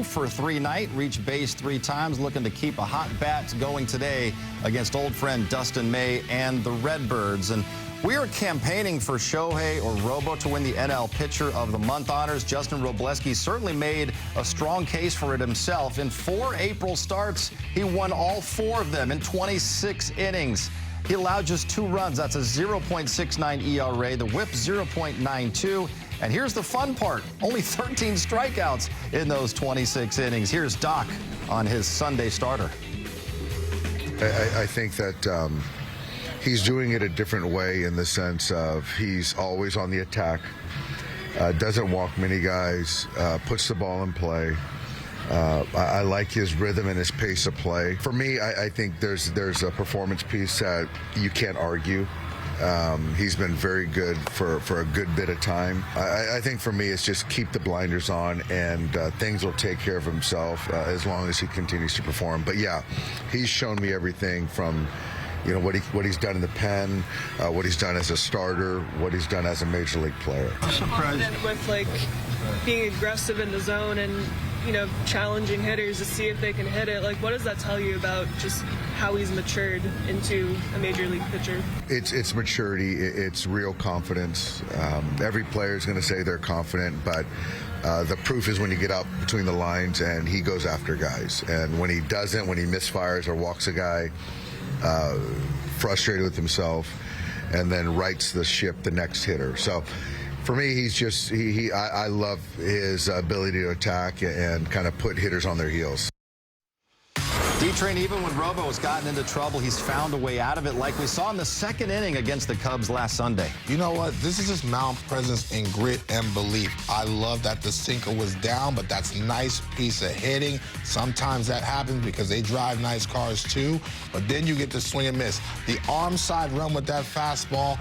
2-for-3 night, reached base 3 times, looking to keep a hot bat going today against old friend Dustin May and the Redbirds. And we are campaigning for Shohei or Robo to win the NL Pitcher of the Month honors. Justin Robleski certainly made a strong case for it himself. In 4 April starts, he won all 4 of them in 26 innings. He allowed just 2 runs. That's a 0.69 ERA. The whip 0.92. And here's the fun part. Only 13 strikeouts in those 26 innings. Here's Doc on his Sunday starter. I think that he's doing it a different way in the sense of he's always on the attack, doesn't walk many guys, puts the ball in play. I like his rhythm and his pace of play. For me, I think there's a performance piece that you can't argue. He's been very good for a good bit of time. I think for me, it's just keep the blinders on, and things will take care of himself as long as he continues to perform. But yeah, he's shown me everything from, you know, what he's done in the pen, what he's done as a starter, what he's done as a major league player. Confident with like being aggressive in the zone and, you know, challenging hitters to see if they can hit it. Like, what does that tell you about just how he's matured into a major league pitcher? It's maturity. It's real confidence. Every player is going to say they're confident, but the proof is when you get out between the lines and he goes after guys. And when he doesn't, when he misfires or walks a guy, frustrated with himself, and then rights the ship the next hitter. So for me, he's just, I love his ability to attack and kind of put hitters on their heels. D-Train, even when Robo has gotten into trouble, he's found a way out of it, like we saw in the 2nd inning against the Cubs last Sunday. You know what? This is just mound presence and grit and belief. I love that the sinker was down, but that's a nice piece of hitting. Sometimes that happens because they drive nice cars too, but then you get the swing and miss. The arm side run with that fastball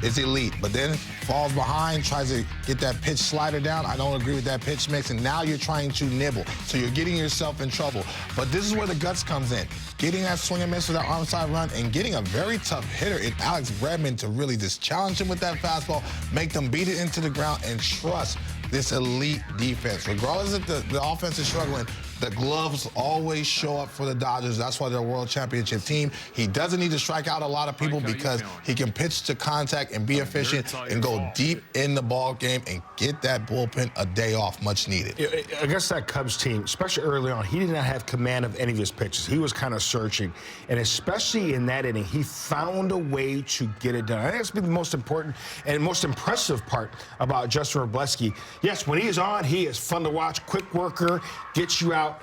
is elite, but then falls behind, tries to get that pitch slider down. I don't agree with that pitch mix, and now you're trying to nibble. So you're getting yourself in trouble. But this is where the guts comes in. Getting that swing and miss with that onside run and getting a very tough hitter in Alex Bregman to really just challenge him with that fastball, make them beat it into the ground, and trust this elite defense. Regardless if the offense is struggling, the gloves always show up for the Dodgers. That's why they're a world championship team. He doesn't need to strike out a lot of people because he can pitch to contact and be efficient and go deep in the ball game and get that bullpen a day off, much needed. Against that Cubs team, especially early on, he did not have command of any of his pitches. He was kind of searching. And especially in that inning, he found a way to get it done. I think that's been the most important and most impressive part about Justin Robleski. Yes, when he's on, he is fun to watch, quick worker, gets you out,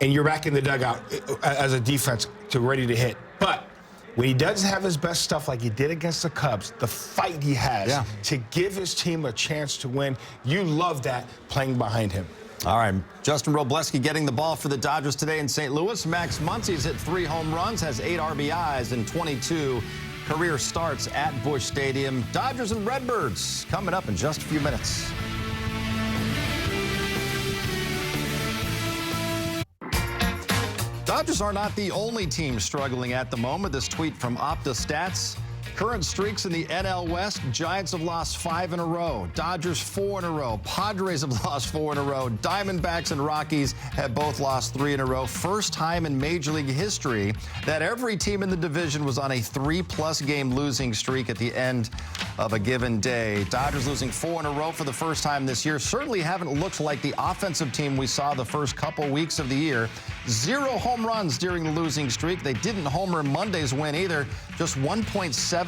and you're back in the dugout as a defense to ready to hit. But when he does have his best stuff like he did against the Cubs, the fight he has to give his team a chance to win, you love that playing behind him. All right, Justin Robleski getting the ball for the Dodgers today in St. Louis. Max Muncy's hit 3 home runs, has 8 RBIs and 22 career starts at Busch Stadium. Dodgers and Redbirds coming up in just a few minutes. Dodgers are not the only team struggling at the moment. This tweet from OptaStats. Current streaks in the NL West, Giants have lost 5 in a row. Dodgers 4 in a row. Padres have lost 4 in a row. Diamondbacks and Rockies have both lost 3 in a row. First time in Major League history that every team in the division was on a 3+ game losing streak at the end of a given day. Dodgers losing 4 in a row for the first time this year. Certainly haven't looked like the offensive team we saw the first couple weeks of the year. 0 home runs during the losing streak. They didn't homer in Monday's win either. Just 1.75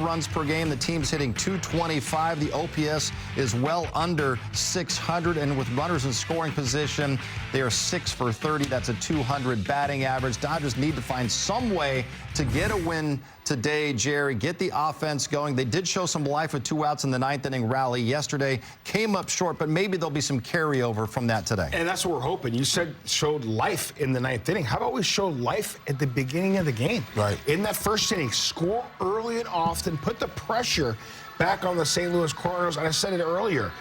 runs per game. The team's hitting .225. The OPS is well under 600. And with runners in scoring position, they are 6 for 30. That's a .200 batting average. Dodgers need to find some way to get a win today, Jerry. Get the offense going. They did show some life with 2 outs in the 9th inning rally yesterday. Came up short, but maybe there'll be some carryover from that today. And that's what we're hoping. You said showed life in the 9th inning. How about we show life at the beginning of the game? Right. In that first inning, score early and often, put the pressure back on the St. Louis Cardinals. And I said it earlier.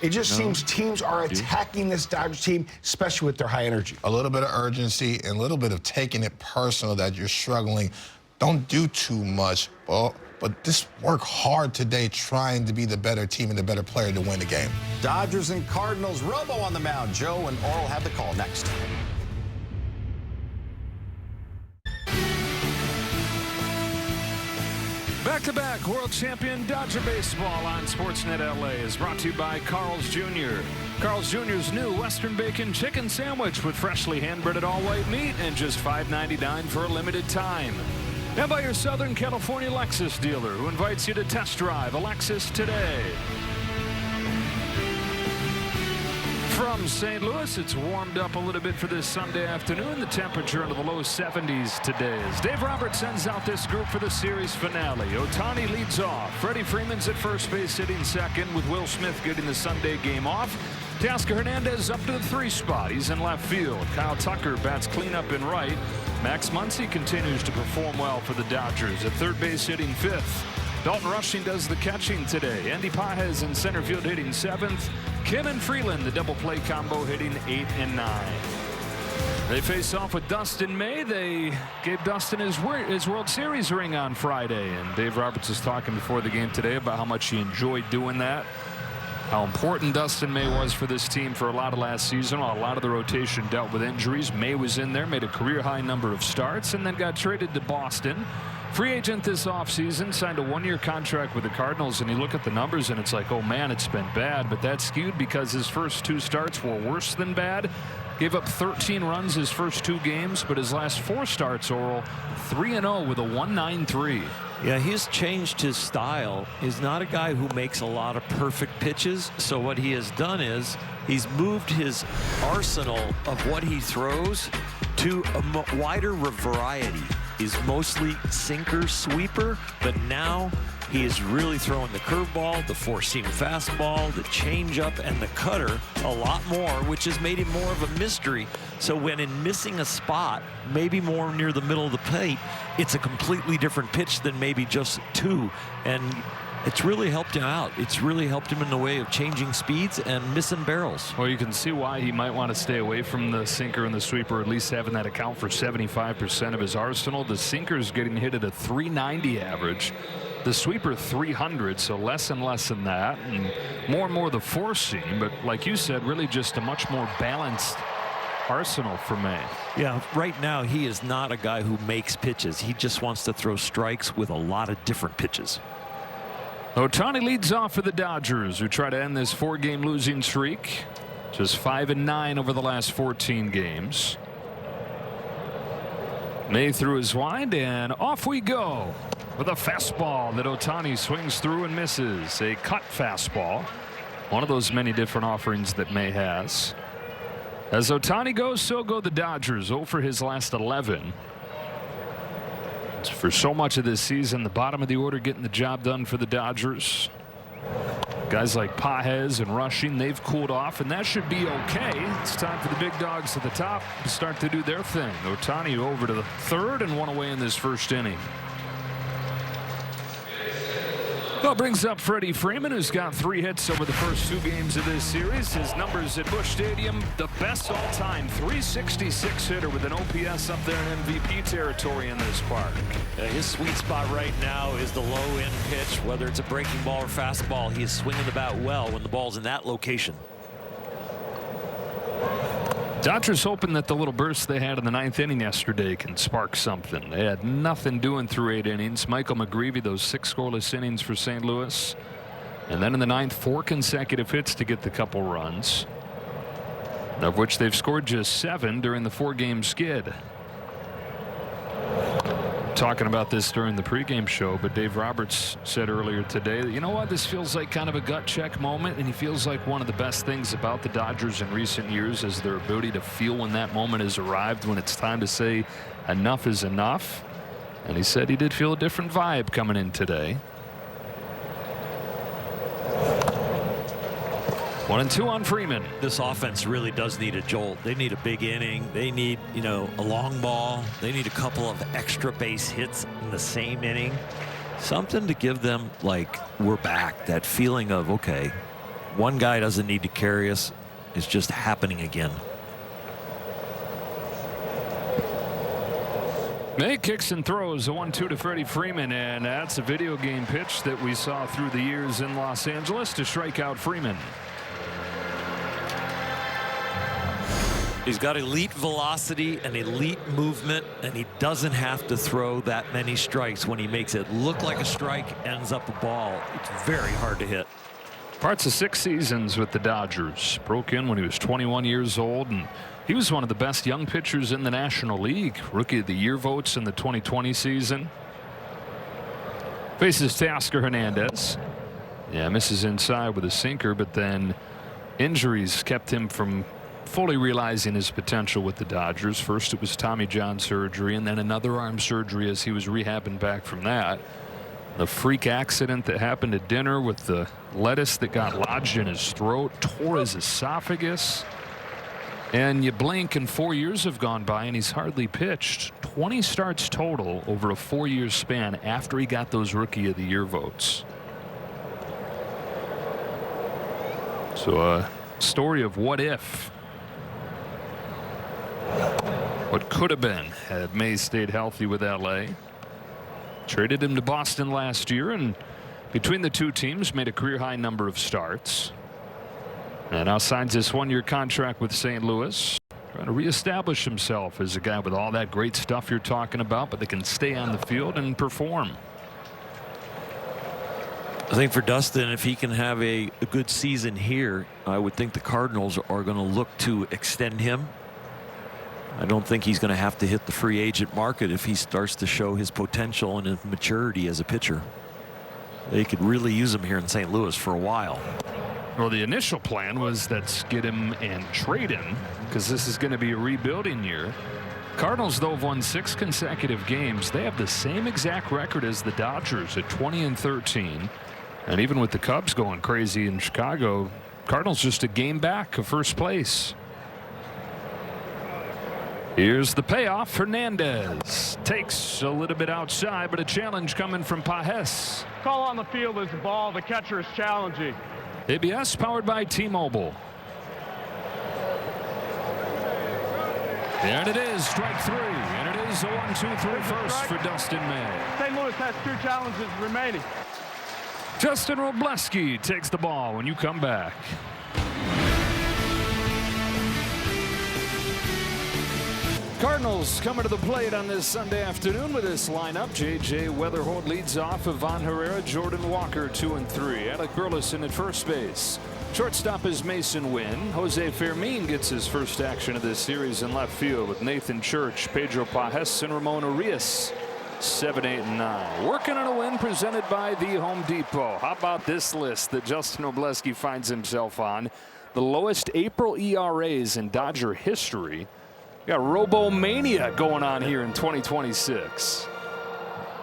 It just seems teams are attacking this Dodgers team, especially with their high energy. A little bit of urgency and a little bit of taking it personal that you're struggling. Don't do too much. Well, but just work hard today trying to be the better team and the better player to win the game. Dodgers and Cardinals. Robo on the mound. Joe and Oral have the call next. Back-to-back world champion Dodger baseball on Sportsnet LA is brought to you by Carl's Jr. Carl's Jr.'s new Western Bacon Chicken Sandwich with freshly hand-breaded all-white meat and just $5.99 for a limited time. And by your Southern California Lexus dealer, who invites you to test drive a Lexus today. From St. Louis, it's warmed up a little bit for this Sunday afternoon. The temperature into the low 70s today as Dave Roberts sends out this group for the series finale. Ohtani leads off. Freddie Freeman's at first base hitting second, with Will Smith getting the Sunday game off. Teoscar Hernandez up to the 3 spot. He's in left field. Kyle Tucker bats cleanup in right. Max Muncy continues to perform well for the Dodgers at third base hitting 5th. Dalton Rushing does the catching today. Andy Pages in center field hitting 7th. Kim and Freeland, the double play combo, hitting 8 and 9. They face off with Dustin May. They gave Dustin his World Series ring on Friday. And Dave Roberts was talking before the game today about how much he enjoyed doing that. How important Dustin May was for this team for a lot of last season. While a lot of the rotation dealt with injuries, May was in there, made a career-high number of starts, and then got traded to Boston. Free agent this offseason, signed a 1-year contract with the Cardinals, and you look at the numbers and it's like, oh man, it's been bad. But that's skewed because his first 2 starts were worse than bad. Gave up 13 runs his first 2 games, but his last 4 starts, Oral, 3-0 with a 1.93. Yeah, he's changed his style. He's not a guy who makes a lot of perfect pitches. So what he has done is he's moved his arsenal of what he throws to a wider variety. He's mostly sinker sweeper, but now he is really throwing the curveball, the 4-seam fastball, the changeup, and the cutter a lot more, which has made him more of a mystery. So when in missing a spot, maybe more near the middle of the plate, it's a completely different pitch than maybe just 2. And it's really helped him out. It's really helped him in the way of changing speeds and missing barrels. Well, you can see why he might want to stay away from the sinker and the sweeper, at least having that account for 75% of his arsenal. The sinker's getting hit at a 390 average. The sweeper 300, so less and less than that, and more the 4-seam. But like you said, really just a much more balanced arsenal for May. Yeah, right now he is not a guy who makes pitches. He just wants to throw strikes with a lot of different pitches. Ohtani leads off for the Dodgers, who try to end this 4-game losing streak. Just 5-9 over the last 14 games. May threw his wind, and off we go with a fastball that Ohtani swings through and misses. A cut fastball. One of those many different offerings that May has. As Ohtani goes, so go the Dodgers. 0 for his last 11. For so much of this season, the bottom of the order getting the job done for the Dodgers. Guys like Pages and Rushing, they've cooled off, and that should be okay. It's time for the big dogs at the top to start to do their thing. Ohtani over to the 3rd and 1 away in this first inning. Well, brings up Freddie Freeman, who's got 3 hits over the first 2 games of this series. His numbers at Busch Stadium, the best all-time, 366 hitter with an OPS up there in MVP territory in this park. His sweet spot right now is the low-end pitch, whether it's a breaking ball or fastball. He is swinging the bat well when the ball's in that location. Dodgers hoping that the little burst they had in the 9th inning yesterday can spark something. They had nothing doing through 8 innings. Michael McGreevy, those 6 scoreless innings for St. Louis. And then in the 9th, 4 consecutive hits to get the couple runs, of which they've scored just 7 during the 4-game skid. Talking about this during the pregame show, but Dave Roberts said earlier today that, you know what, this feels like kind of a gut check moment, and he feels like one of the best things about the Dodgers in recent years is their ability to feel when that moment has arrived, when it's time to say enough is enough. And he said he did feel a different vibe coming in today. 1-2 on Freeman. This offense really does need a jolt. They need a big inning. They need, a long ball. They need a couple of extra base hits in the same inning. Something to give them, like, we're back. That feeling of, okay, one guy doesn't need to carry us. It's just happening again. May kicks and throws a 1-2 to Freddie Freeman, and that's a video game pitch that we saw through the years in Los Angeles to strike out Freeman. He's got elite velocity and elite movement, and he doesn't have to throw that many strikes. When he makes it look like a strike, ends up a ball. It's very hard to hit. Parts of 6 seasons with the Dodgers. Broke in when he was 21 years old, and he was one of the best young pitchers in the National League. Rookie of the Year votes in the 2020 season. Faces Teoscar Hernandez. Yeah, misses inside with a sinker, but then injuries kept him from fully realizing his potential with the Dodgers. First it was Tommy John surgery, and then another arm surgery as he was rehabbing back from that. The freak accident that happened at dinner with the lettuce that got lodged in his throat, tore his esophagus. And you blink and 4 years have gone by and he's hardly pitched. 20 starts total over a 4-year span after he got those Rookie of the Year votes. So a story of what if. What could have been had May stayed healthy with LA. Traded him to Boston last year, and between the two teams made a career high number of starts. And now signs this 1-year contract with St. Louis. Trying to reestablish himself as a guy with all that great stuff you're talking about, but that can stay on the field and perform. I think for Dustin, if he can have a good season here, I would think the Cardinals are going to look to extend him. I don't think he's going to have to hit the free agent market if he starts to show his potential and his maturity as a pitcher. They could really use him here in St. Louis for a while. Well, the initial plan was let's get him and trade him because this is going to be a rebuilding year. Cardinals, though, have won 6 consecutive games. They have the same exact record as the Dodgers at 20-13. And even with the Cubs going crazy in Chicago, Cardinals just a game back of first place. Here's the payoff. Hernandez takes a little bit outside, but a challenge coming from Pajes. Call on the field is the ball. The catcher is challenging. ABS powered by T-Mobile. And it is strike 3, and it is a 1-2-3 first for Dustin May. St. Louis has 2 challenges remaining. Justin Robleski takes the ball when you come back. Cardinals coming to the plate on this Sunday afternoon with this lineup. J.J. Weatherholt leads off. Ivan Herrera, Jordan Walker 2 and 3. Alec Burleson at first base. Shortstop is Mason Wynn. Jose Fermin gets his first action of this series in left field with Nathan Church, Pedro Pajes, and Ramon Urias. 7, 8, and 9. Working on a win presented by the Home Depot. How about this list that Justin Robleski finds himself on? The lowest April ERAs in Dodger history. Got Robo-mania going on here in 2026.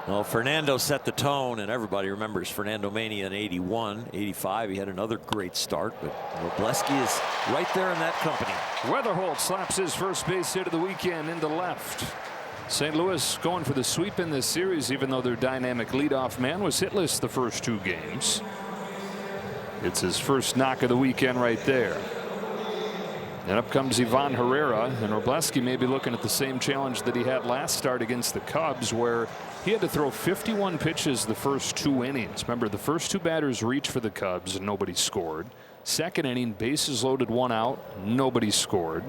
Well, Fernando set the tone, and everybody remembers Fernando Mania in 81, 85. He had another great start, but Robleski is right there in that company. Weatherholt slaps his first base hit of the weekend into left. St. Louis going for the sweep in this series, even though their dynamic leadoff man was hitless the first 2 games. It's his first knock of the weekend right there. And up comes Ivan Herrera, and Robleski may be looking at the same challenge that he had last start against the Cubs, where he had to throw 51 pitches the first 2 innings. Remember, the first 2 batters reached for the Cubs and nobody scored. Second inning, bases loaded, 1 out, nobody scored.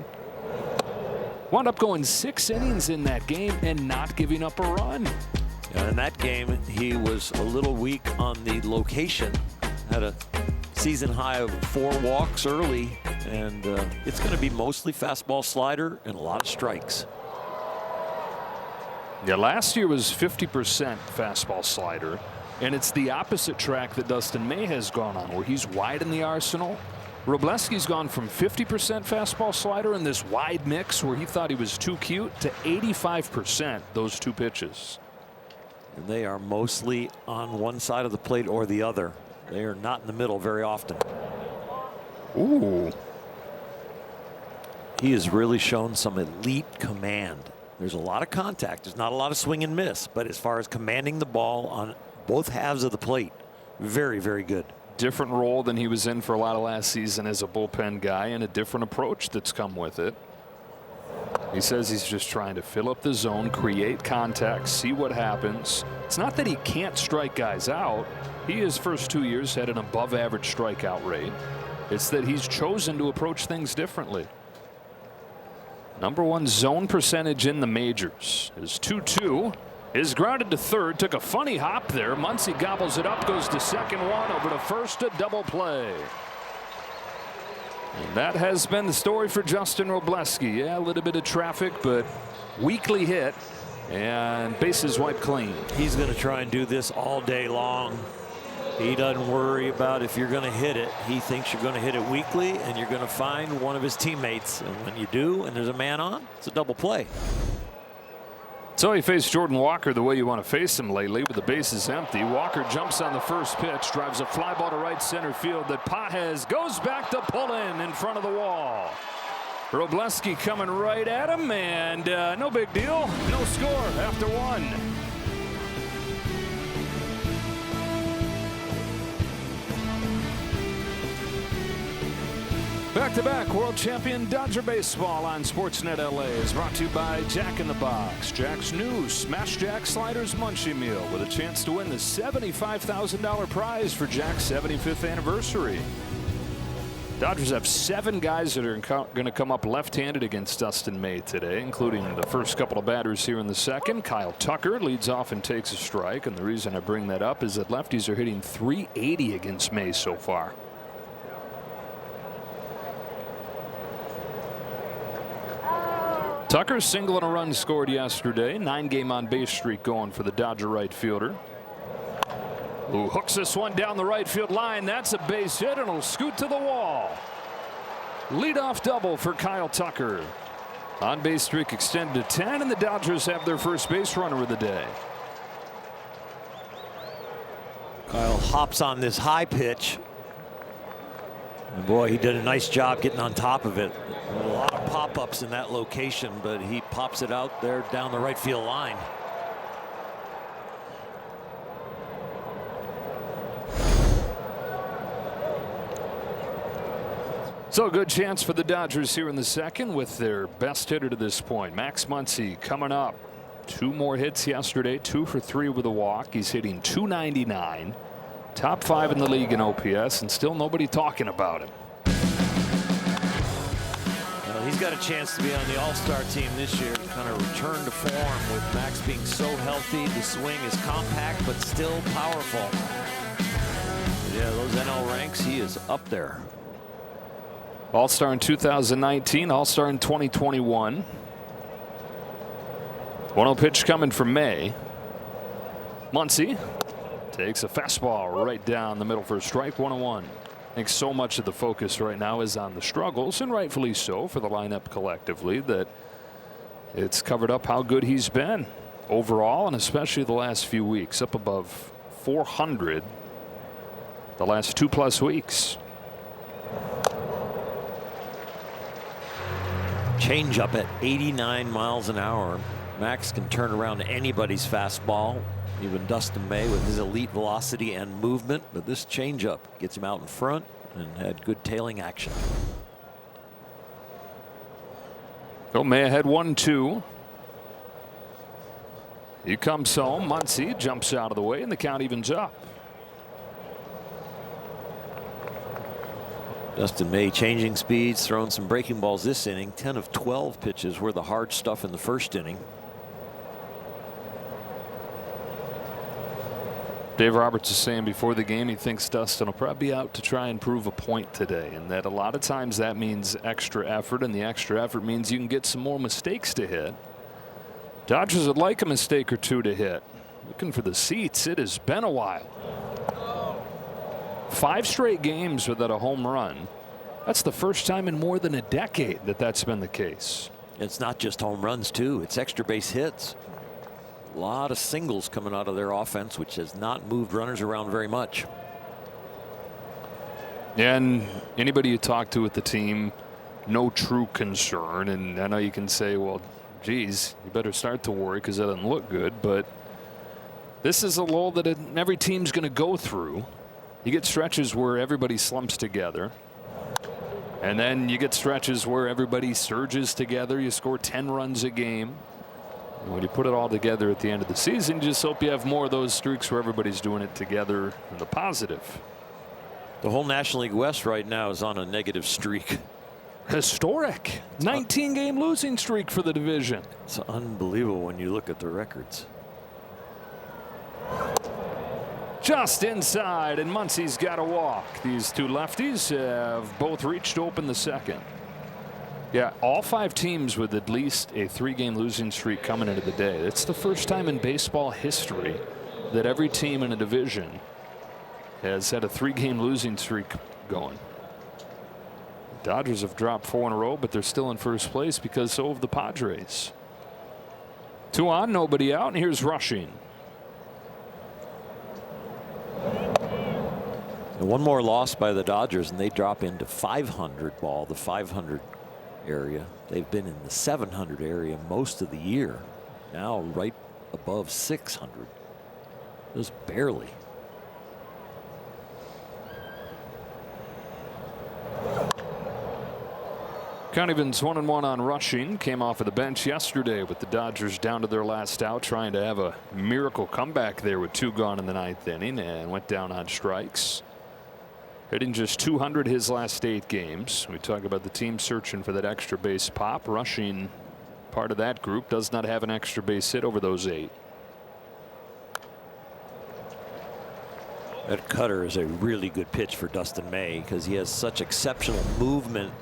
Wound up going 6 innings in that game and not giving up a run. And in that game, he was a little weak on the location. Had a season high of 4 walks early, and it's going to be mostly fastball slider and a lot of strikes. Yeah, last year was 50% fastball slider, and it's the opposite track that Dustin May has gone on, where he's wide in the arsenal. Robleski's gone from 50% fastball slider in this wide mix where he thought he was too cute to 85% those 2 pitches. And they are mostly on one side of the plate or the other. They are not in the middle very often. Ooh. He has really shown some elite command. There's a lot of contact. There's not a lot of swing and miss. But as far as commanding the ball on both halves of the plate, very, very good. Different role than he was in for a lot of last season as a bullpen guy, and a different approach that's come with it. He says he's just trying to fill up the zone, create contact, see what happens. It's not that he can't strike guys out. He, his first 2 years, had an above average strikeout rate. It's that he's chosen to approach things differently. #1 zone percentage in the majors is 2-2. Is grounded to third. Took a funny hop there. Muncy gobbles it up. Goes to second, one over to first. A double play. And that has been the story for Justin Robleski. Yeah, a little bit of traffic, but weakly hit and bases wiped clean. He's going to try and do this all day long. He doesn't worry about if you're going to hit it. He thinks you're going to hit it weakly and you're going to find one of his teammates. And when you do, and there's a man on, it's a double play. So he faced Jordan Walker the way you want to face him lately, with the bases empty. Walker jumps on the first pitch, drives a fly ball to right center field that Pages goes back to pull in front of the wall. Robleski coming right at him, and no big deal. No score after one. Back-to-back world champion Dodger baseball on Sportsnet LA is brought to you by Jack in the Box. Jack's new Smash Jack Sliders Munchie Meal with a chance to win the $75,000 prize for Jack's 75th anniversary. Dodgers have 7 guys that are going to come up left-handed against Dustin May today, including the first couple of batters here in the second. Kyle Tucker leads off and takes a strike, and the reason I bring that up is that lefties are hitting .380 against May so far. Tucker single and a run scored yesterday. 9-game on base streak going for the Dodger right fielder, who hooks this one down the right field line. That's a base hit, and it'll scoot to the wall. Leadoff double for Kyle Tucker. On base streak extended to 10, and the Dodgers have their first base runner of the day. Kyle hops on this high pitch. And boy, he did a nice job getting on top of it. A lot of pop-ups in that location, but he pops it out there down the right field line. So a good chance for the Dodgers here in the second with their best hitter to this point, Max Muncy, coming up. 2 more hits yesterday, 2 for 3 with a walk. He's hitting .299. Top 5 in the league in OPS, and still nobody talking about him. He's got a chance to be on the All-Star team this year, kind of return to form with Max being so healthy. The swing is compact but still powerful. Yeah, those NL ranks, he is up there. All-Star in 2019, All-Star in 2021. 1-0 pitch coming from May. Muncy takes a fastball right down the middle for a strike. 1-1. I think so much of the focus right now is on the struggles, and rightfully so for the lineup collectively, that it's covered up how good he's been overall, and especially the last few weeks, up above 400 the last 2+ weeks. Change up at 89 miles an hour. Max can turn around anybody's fastball, even Dustin May with his elite velocity and movement, but this changeup gets him out in front and had good tailing action. So May ahead 1-2. He comes home. Muncy jumps out of the way, and the count evens up. Dustin May changing speeds, throwing some breaking balls this inning. 10 of 12 pitches were the hard stuff in the first inning. Dave Roberts is saying before the game he thinks Dustin will probably be out to try and prove a point today, and that a lot of times that means extra effort, and the extra effort means you can get some more mistakes to hit. Dodgers would like a mistake or 2 to hit. Looking for the seats. It has been a while. 5 straight games without a home run. That's the first time in more than a decade that that's been the case. It's not just home runs too, it's extra base hits. A lot of singles coming out of their offense, which has not moved runners around very much. And anybody you talk to with the team, no true concern. And I know you can say, well, geez, you better start to worry because that doesn't look good. But this is a lull that every team's going to go through. You get stretches where everybody slumps together. And then you get stretches where everybody surges together. You score 10 runs a game. And when you put it all together at the end of the season, you just hope you have more of those streaks where everybody's doing it together in the positive. The whole National League West right now is on a negative streak. Historic 19-game losing streak for the division. It's unbelievable when you look at the records. Just inside, and Muncy's got a walk. These two lefties have both reached to open the second. Yeah, all 5 teams with at least a 3-game losing streak coming into the day. It's the first time in baseball history that every team in a division has had a 3-game losing streak going. Dodgers have dropped 4 in a row, but they're still in first place because so have the Padres. 2 on, nobody out, and here's Rushing. And one more loss by the Dodgers, and they drop into 500 ball, the 500 area. They've been in the 700 area most of the year. Now right above 600. Just barely. Connivan's 1-1 on Rushing. Came off of the bench yesterday with the Dodgers down to their last out, trying to have a miracle comeback there with 2 gone in the 9th inning, and went down on strikes. Hitting just 200 his last 8 games. We talk about the team searching for that extra base pop. Rushing, part of that group, does not have an extra base hit over those 8. That cutter is a really good pitch for Dustin May because he has such exceptional movement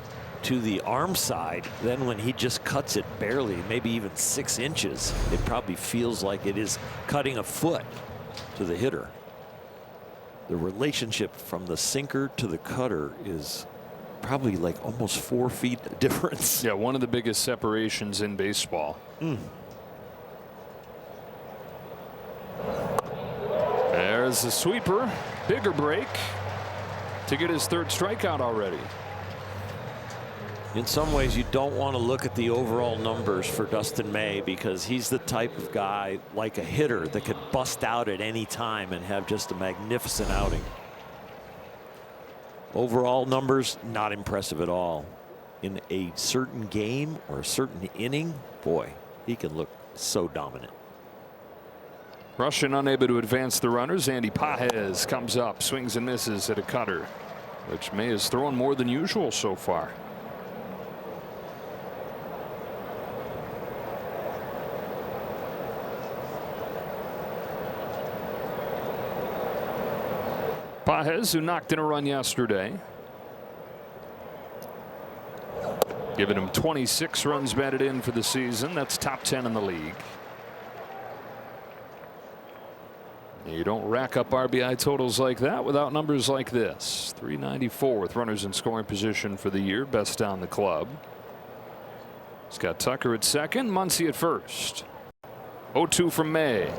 to the arm side. Then when he just cuts it barely, maybe even 6 inches, it probably feels like it is cutting a foot to the hitter. The relationship from the sinker to the cutter is probably like almost 4 feet difference. Yeah, one of the biggest separations in baseball. There's a sweeper, bigger break to get his 3rd strikeout already. In some ways, you don't want to look at the overall numbers for Dustin May because he's the type of guy like a hitter that could bust out at any time and have just a magnificent outing. Overall numbers, not impressive at all. In a certain game or a certain inning, boy, he can look so dominant. Rushing unable to advance the runners. Andy Pages comes up, swings and misses at a cutter, which May has thrown more than usual so far. Pages, who knocked in a run yesterday, giving him 26 runs batted in for the season. That's top 10 in the league. You don't rack up RBI totals like that without numbers like this. 394 with runners in scoring position for the year, best on the club. He's got Tucker at second, Muncy at first. 0-2 from May.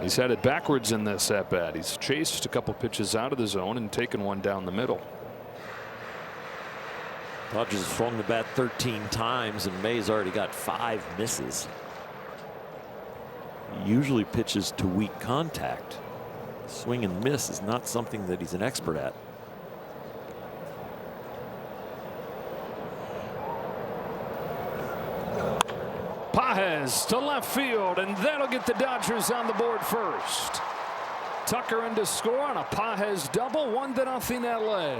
He's headed backwards in this at bat. He's chased a couple pitches out of the zone and taken one down the middle. Dodgers have swung the bat 13 times, and May's already got 5 misses. He usually pitches to weak contact. Swing and miss is not something that he's an expert at. Pages to left field, and that'll get the Dodgers on the board first. Tucker in to score on a Pages double, 1-0 LA.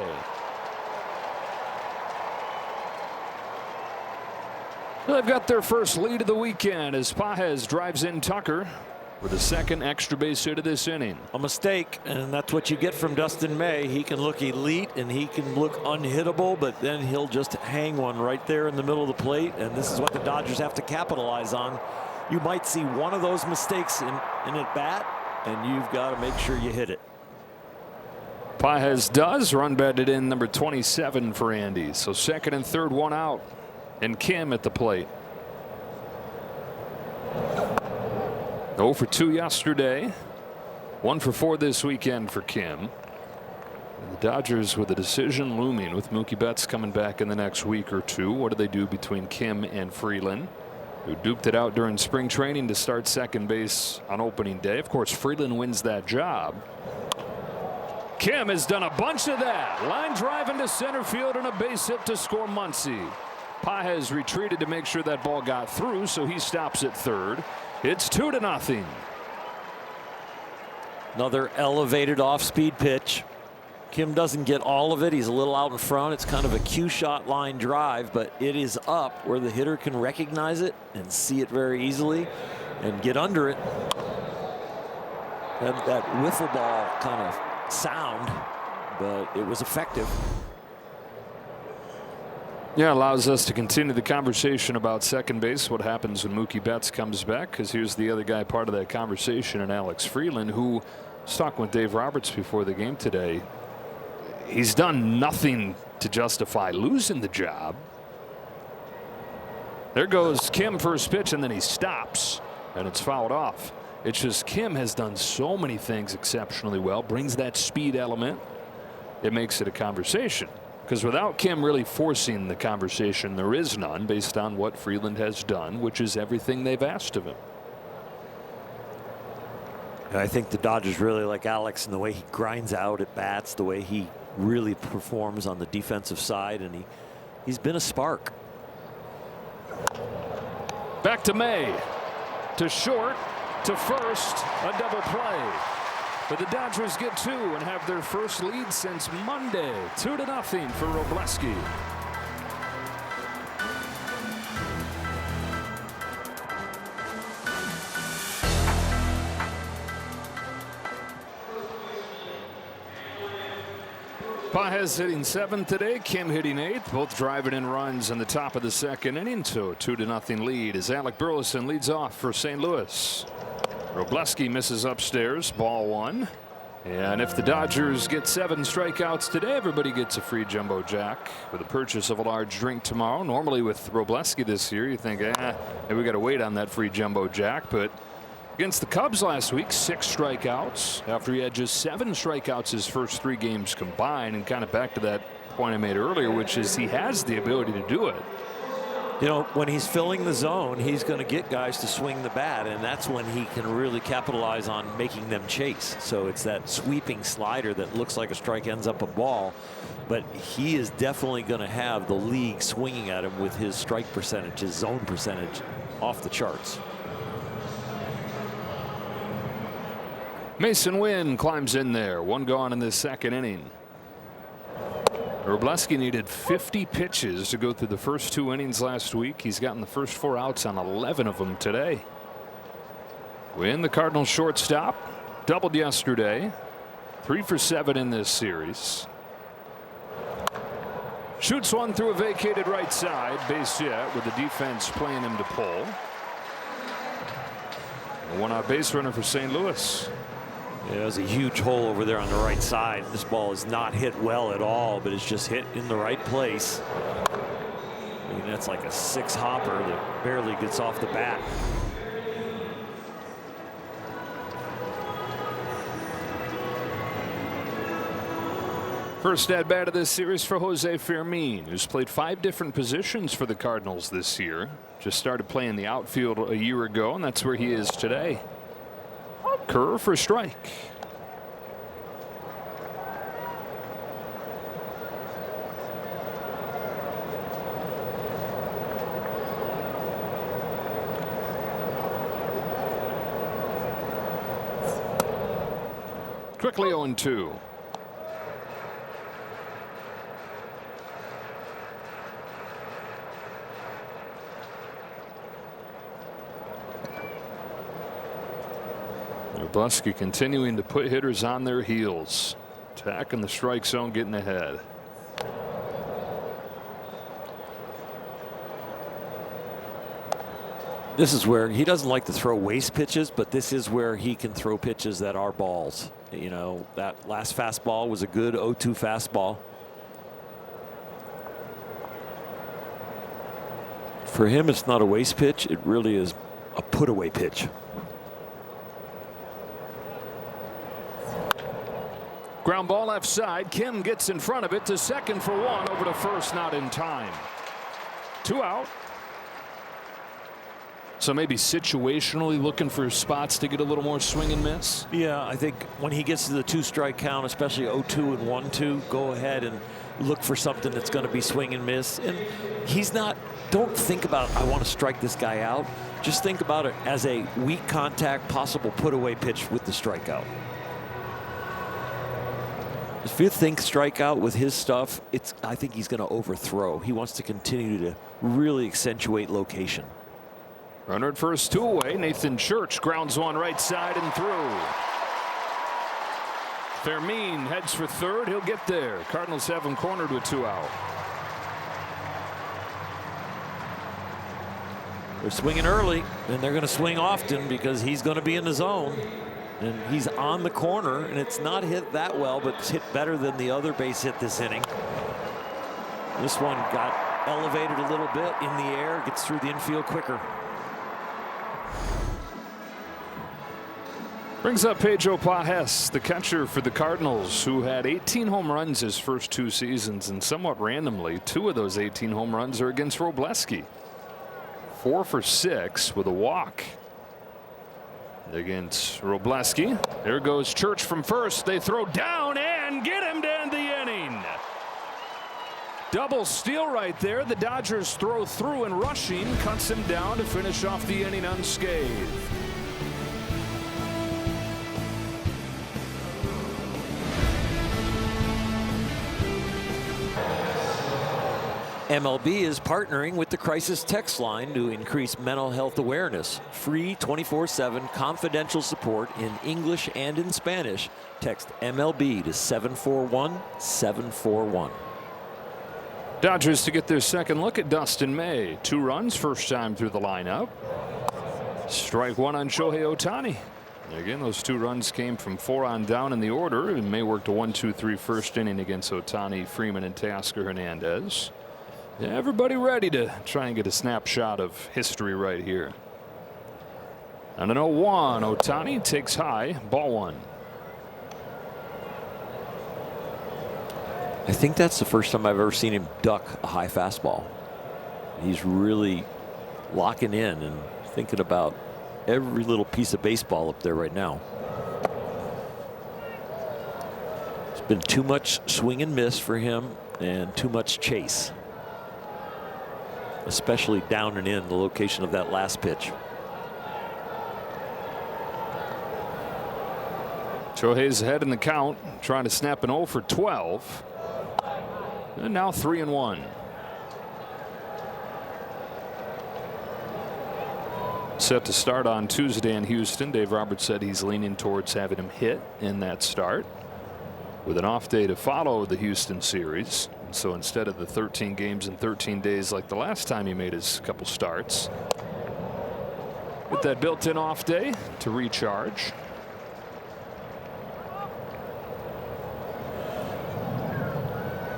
They've got their first lead of the weekend as Pages drives in Tucker with a 2nd extra base hit of this inning. A mistake, and that's what you get from Dustin May. He can look elite and he can look unhittable, but then he'll just hang one right there in the middle of the plate, and this is what the Dodgers have to capitalize on. You might see one of those mistakes in at bat, and you've got to make sure you hit it. Pages does. Run batted in, number 27 for Andy. So 2nd and 3rd, 1 out. And Kim at the plate. 0 for 2 yesterday. 1 for 4 this weekend for Kim. And the Dodgers with a decision looming with Mookie Betts coming back in the next week or 2. What do they do between Kim and Freeland, who duped it out during spring training to start second base on opening day? Of course, Freeland wins that job. Kim has done a bunch of that. Line drive into center field and a base hit to score Muncy. Pages retreated to make sure that ball got through, so he stops at third. It's 2-0. Another elevated off-speed pitch. Kim doesn't get all of it. He's a little out in front. It's kind of a cue shot line drive, but it is up where the hitter can recognize it and see it very easily and get under it. And that wiffle ball kind of sound, but it was effective. Yeah, allows us to continue the conversation about second base, what happens when Mookie Betts comes back, because here's the other guy part of that conversation, and Alex Freeland, who was talking with Dave Roberts before the game today. He's done nothing to justify losing the job. There goes Kim first pitch, and then he stops, and it's fouled off. It's just Kim has done so many things exceptionally well, brings that speed element. It makes it a conversation. Because without Kim really forcing the conversation, there is none based on what Freeland has done, which is everything they've asked of him. And I think the Dodgers really like Alex and the way he grinds out at bats, the way he really performs on the defensive side, and he's been a spark. Back to May, to short, to first, a double play. But the Dodgers get two and have their first lead since Monday. 2-0 for Robleski. Pages hitting 7th today, Kim hitting 8th, both driving in runs in the top of the second inning. So 2-0 lead as Alec Burleson leads off for St. Louis. Robleski misses upstairs, ball 1. And if the Dodgers get 7 strikeouts today, everybody gets a free jumbo jack with the purchase of a large drink tomorrow. Normally with Robleski this year, you think, maybe we got to wait on that free jumbo jack. But against the Cubs last week, 6 strikeouts after he had just 7 strikeouts his first 3 games combined, and kind of back to that point I made earlier, which is he has the ability to do it. You know, when he's filling the zone, he's going to get guys to swing the bat, and that's when he can really capitalize on making them chase. So it's that sweeping slider that looks like a strike, ends up a ball, but he is definitely going to have the league swinging at him with his strike percentage, his zone percentage off the charts. Mason Wynn climbs in there, 1 gone in the second inning. Robleski needed 50 pitches to go through the first 2 innings last week. He's gotten the first 4 outs on 11 of them today. Wynn, the Cardinals shortstop, doubled yesterday, 3 for 7 in this series. Shoots one through a vacated right side, base hit with the defense playing him to pull. A 1-out base runner for St. Louis. Yeah, there's a huge hole over there on the right side. This ball is not hit well at all, but it's just hit in the right place. I mean, that's like a 6-hopper that barely gets off the bat. First at bat of this series for Jose Fermin, who's played 5 different positions for the Cardinals this year. Just started playing the outfield a year ago, and that's where he is today. Curve for strike. Quickly 0-2. Robleski continuing to put hitters on their heels, attacking the strike zone, getting ahead. This is where he doesn't like to throw waste pitches, but this is where he can throw pitches that are balls. You know, that last fastball was a good 0-2 fastball. For him, it's not a waste pitch. It really is a put away pitch. Ground ball left side. Kim gets in front of it to second for 1, over to first, not in time. 2 out. So maybe situationally looking for spots to get a little more swing and miss? Yeah, I think when he gets to the 2-strike count, especially 0-2 and 1-2, go ahead and look for something that's going to be swing and miss. And he's not, don't think about, I want to strike this guy out. Just think about it as a weak contact, possible put away pitch with the strikeout. If you think strikeout with his stuff, I think he's going to overthrow. He wants to continue to really accentuate location. Runner at first, 2 away. Nathan Church grounds one right side and through. Fermin heads for third. He'll get there. Cardinals have him cornered with 2 out. They're swinging early, and they're going to swing often because he's going to be in the zone. And he's on the corner, and it's not hit that well, but it's hit better than the other base hit this inning. This one got elevated a little bit in the air, gets through the infield quicker. Brings up Pedro Pajes, the catcher for the Cardinals, who had 18 home runs his first 2 seasons, and somewhat randomly, 2 of those 18 home runs are against Robleski. 4 for 6 with a walk against Robleski. There goes Church from first. They throw down and get him to end the inning. Double steal right there. The Dodgers throw through, and rushing cuts him down to finish off the inning unscathed. MLB is partnering with the Crisis Text Line to increase mental health awareness. Free 24/7 confidential support in English and in Spanish. Text MLB to 741-741. Dodgers to get their second look at Dustin May. 2 runs, first time through the lineup. Strike 1 on Shohei Ohtani. Again, those 2 runs came from 4 on down in the order, and May worked a 1-2-3 first inning against Ohtani, Freeman, and Tasker Hernandez. Everybody ready to try and get a snapshot of history right here. And an 0-1. Ohtani takes high, ball 1. I think that's the first time I've ever seen him duck a high fastball. He's really locking in and thinking about every little piece of baseball up there right now. It's been too much swing and miss for him and too much chase, especially down and in the location of that last pitch. Shohei's ahead in the count, trying to snap an 0 for 12. And now 3-1. Set to start on Tuesday in Houston. Dave Roberts said he's leaning towards having him hit in that start, with an off day to follow the Houston series. So instead of the 13 games in 13 days like the last time he made his couple starts, with that built-in off day to recharge.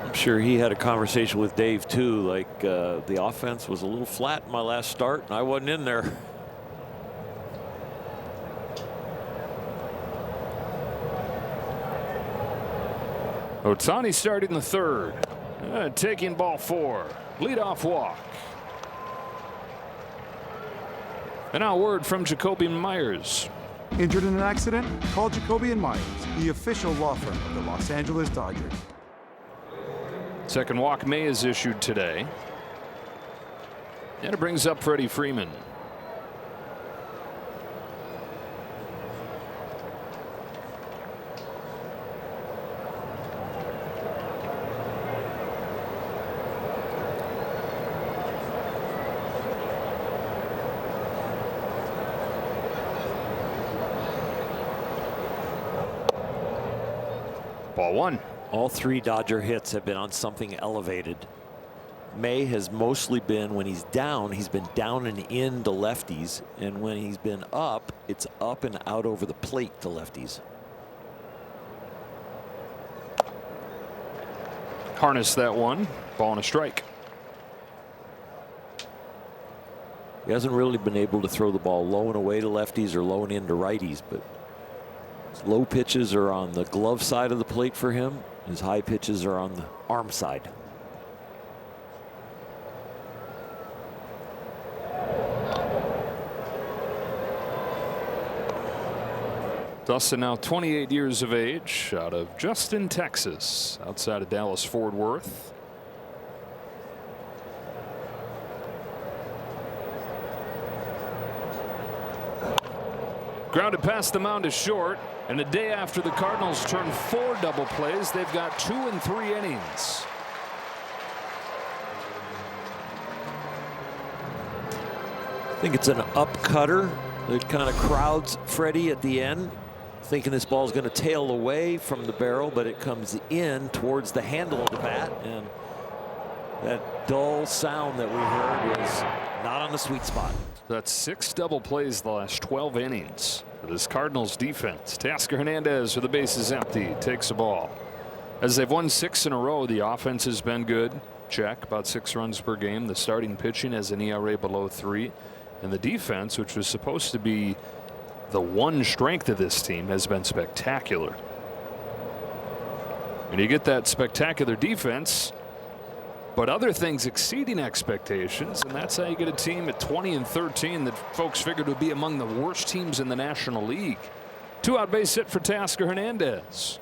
I'm sure he had a conversation with Dave too, like the offense was a little flat in my last start and I wasn't in there. Ohtani started in the third. Taking ball 4. Leadoff walk. And now word from Jacoby Myers. Injured in an accident? Call Jacoby & Myers, the official law firm of the Los Angeles Dodgers. Second walk May is issued today. And it brings up Freddie Freeman. Ball 1. All 3 Dodger hits have been on something elevated. May has mostly been, when he's been down and in to lefties, and when he's been up, it's up and out over the plate to lefties. Harness that one. Ball and a strike. He hasn't really been able to throw the ball low and away to lefties or low and in to righties, but his low pitches are on the glove side of the plate for him. His high pitches are on the arm side. Dustin, now 28 years of age, out of Justin, Texas, outside of Dallas-Fort Worth. Grounded past the mound is short, and a day after the Cardinals turned 4 double plays, they've got 2 in 3 innings. I think it's an up cutter that kind of crowds Freddie at the end, thinking this ball is going to tail away from the barrel, but it comes in towards the handle of the bat, and that dull sound that we heard was not on the sweet spot. That's 6 double plays the last 12 innings for this Cardinals defense. Teoscar Hernandez, with the bases empty, takes a ball. As they've won 6 in a row, the offense has been good. Check, about 6 runs per game. The starting pitching has an ERA below 3. And the defense, which was supposed to be the one strength of this team, has been spectacular. And you get that spectacular defense, but other things exceeding expectations, and that's how you get a team at 20-13 that folks figured would be among the worst teams in the National League. 2-out base hit for Teoscar Hernandez.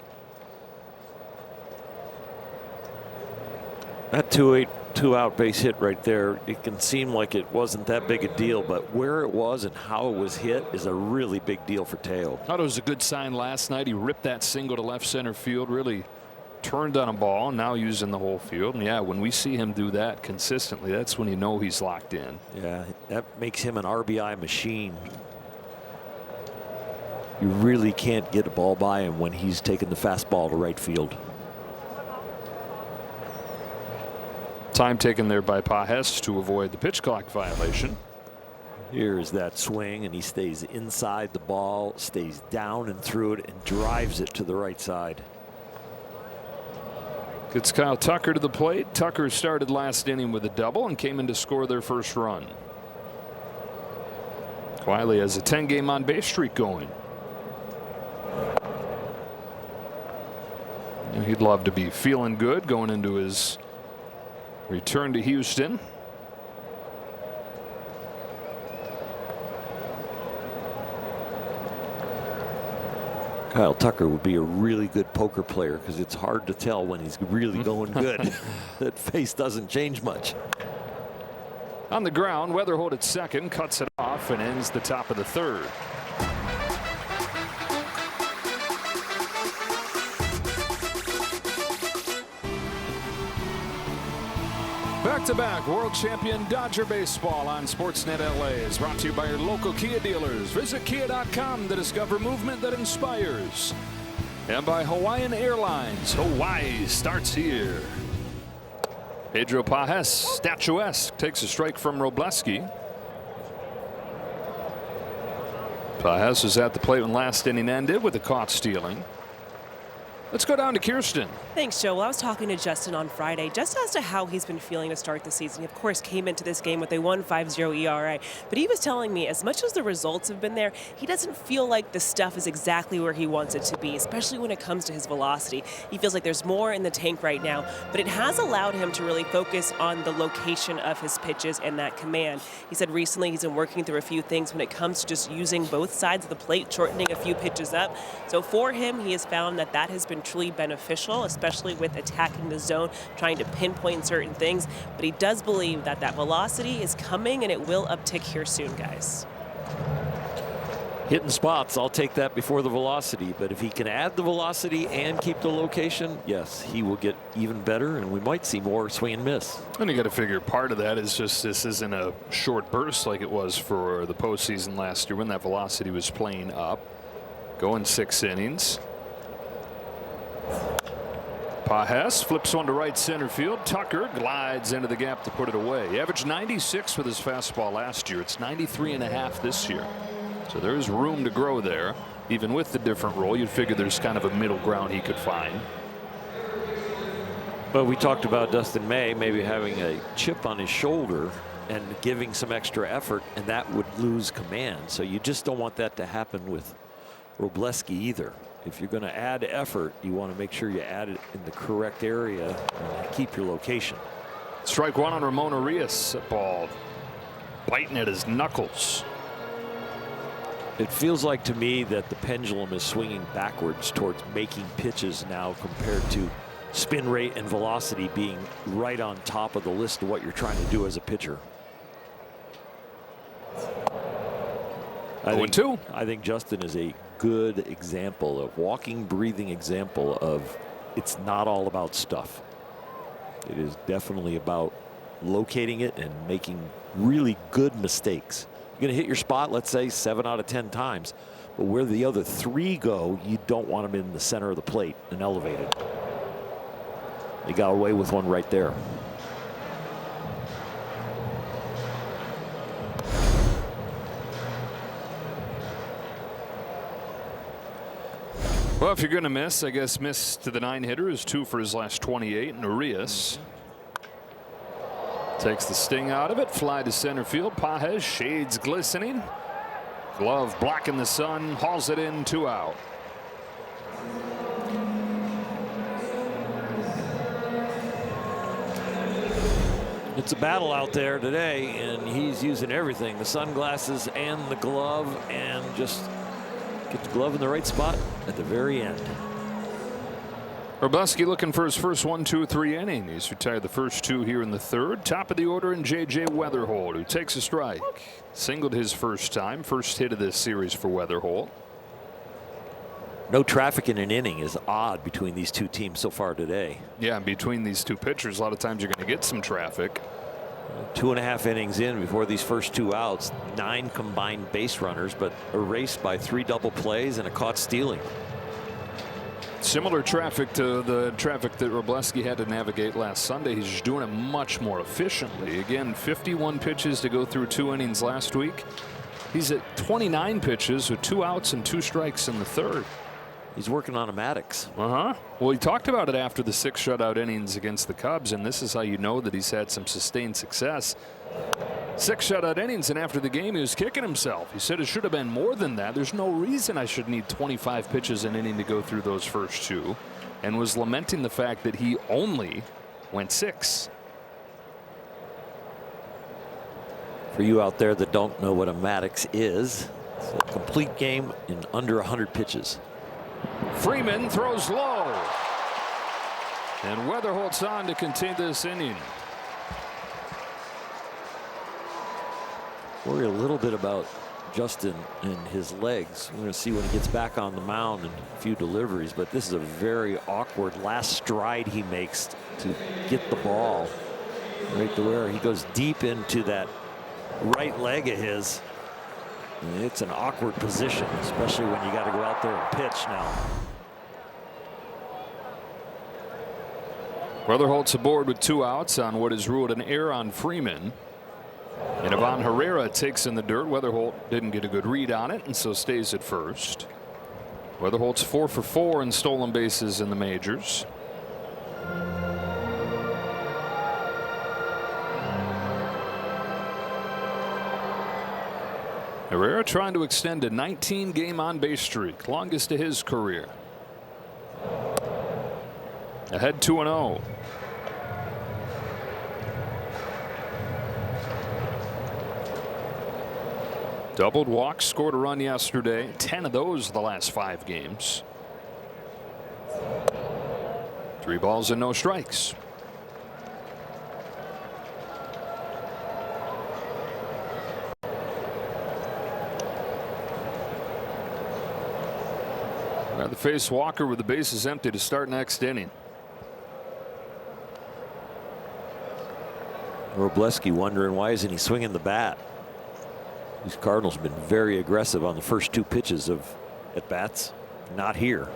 That 2-out base hit right there, it can seem like it wasn't that big a deal, but where it was and how it was hit is a really big deal for Teo. Thought it was a good sign last night. He ripped that single to left center field, really turned on a ball, now using the whole field. And yeah, when we see him do that consistently, that's when you know he's locked in. Yeah, that makes him an RBI machine. You really can't get a ball by him when he's taking the fastball to right field. Time taken there by Pages to avoid the pitch clock violation. Here's that swing, and he stays inside the ball, stays down and through it, and drives it to the right side. Gets Kyle Tucker to the plate. Tucker started last inning with a double and came in to score their first run. Wiley has a 10-game on-base streak going. And he'd love to be feeling good going into his return to Houston. Kyle Tucker would be a really good poker player because it's hard to tell when he's really going good. That face doesn't change much. On the ground, Weatherholt at second, cuts it off and ends the top of the third. Back-to-back world champion Dodger baseball on Sportsnet LA is brought to you by your local Kia dealers. Visit Kia.com to discover movement that inspires. And by Hawaiian Airlines. Hawaii starts here. Pedro Pages, statuesque, takes a strike from Robleski. Pages was at the plate when last inning ended with a caught stealing. Let's go down to Kirsten. Thanks, Joe. Well, I was talking to Justin on Friday just as to how he's been feeling to start the season. He, of course, came into this game with a 1.50 ERA, but he was telling me as much as the results have been there, he doesn't feel like the stuff is exactly where he wants it to be, especially when it comes to his velocity. He feels like there's more in the tank right now, but it has allowed him to really focus on the location of his pitches and that command. He said recently he's been working through a few things when it comes to just using both sides of the plate, shortening a few pitches up. So for him, he has found that that has been truly beneficial, especially with attacking the zone, trying to pinpoint certain things. But he does believe that that velocity is coming and it will uptick here soon, guys. Hitting spots, I'll take that before the velocity. But if he can add the velocity and keep the location, yes, he will get even better, and we might see more swing and miss. And you got to figure part of that is just this isn't a short burst like it was for the postseason last year when that velocity was playing up. Going 6 innings. Pages flips one to right center field. Tucker glides into the gap to put it away. He averaged 96 with his fastball last year. It's 93.5 this year. So there's room to grow there. Even with the different role, you'd figure there's kind of a middle ground he could find. But we talked about Dustin May maybe having a chip on his shoulder and giving some extra effort, and that would lose command. So you just don't want that to happen with Robleski either. If you're going to add effort, you want to make sure you add it in the correct area and keep your location. Strike one on Ramon Arias. That ball biting at his knuckles. It feels like to me that the pendulum is swinging backwards towards making pitches now compared to spin rate and velocity being right on top of the list of what you're trying to do as a pitcher. I think Justin is a good example of walking, breathing example of it's not all about stuff. It is definitely about locating it and making really good mistakes. You're going to hit your spot, let's say 7 out of 10 times, but where the other 3 go, you don't want them in the center of the plate and elevated. They got away with one right there. Well, if you're going to miss, I guess miss to the 9 hitters, 2 for his last 28. And Urias takes the sting out of it. Fly to center field. Pages, shades glistening. Glove blocking the sun. Hauls it in, 2 out. It's a battle out there today, and he's using everything, the sunglasses and the glove, and just get the glove in the right spot at the very end. Wroblewski looking for his first 1, 2, 3 inning. He's retired the first 2 here in the 3rd. Top of the order in J.J. Weatherholt, who takes a strike. Singled his first time. First hit of this series for Weatherholt. No traffic in an inning is odd between these 2 teams so far today. Yeah, between these 2 pitchers, a lot of times you're going to get some traffic. 2.5 innings in before these first 2 outs, 9 combined base runners, but erased by 3 double plays and a caught stealing. Similar traffic to the traffic that Wroblewski had to navigate last Sunday. He's just doing it much more efficiently. Again, 51 pitches to go through 2 innings last week. He's at 29 pitches with 2 outs and 2 strikes in the 3rd. He's working on automatics. Well, he talked about it after the 6 shutout innings against the Cubs, and this is how you know that he's had some sustained success. 6 shutout innings, and after the game, he was kicking himself. He said it should have been more than that. There's no reason I should need 25 pitches an inning to go through those first 2, and was lamenting the fact that he only went 6. For you out there that don't know what automatics is, it's a complete game in under 100 pitches. Freeman throws low. And Weatherholt's on to continue this inning. Worry a little bit about Justin and his legs. We're going to see when he gets back on the mound in a few deliveries, but this is a very awkward last stride he makes to get the ball right to where he goes deep into that right leg of his. It's an awkward position, especially when you got to go out there and pitch now. Weatherholt's aboard with 2 outs on what is ruled an error on Freeman. And Ivan Herrera takes in the dirt. Weatherholt didn't get a good read on it, and so stays at first. Weatherholt's 4 for 4 in stolen bases in the majors. Herrera trying to extend a 19-game on-base streak, longest of his career. Ahead 2-0. Doubled walks, scored a run yesterday. 10 of those the last 5 games. 3 balls and no strikes. Rather face Walker with the bases empty to start next inning. Wroblewski wondering why isn't he swinging the bat. These Cardinals have been very aggressive on the first 2 pitches of at bats. Not here.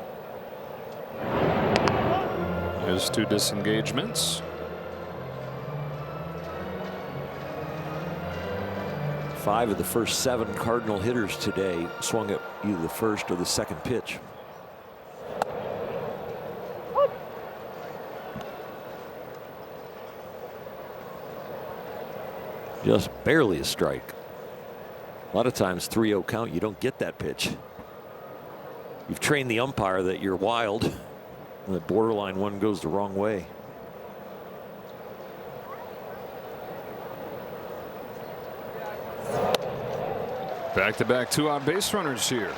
There's 2 disengagements. 5 of the first 7 Cardinal hitters today swung at either the first or the second pitch. Just barely a strike. A lot of times 3-0 count, you don't get that pitch. You've trained the umpire that you're wild, and the borderline one goes the wrong way. Back-to-back 2-out base runners here.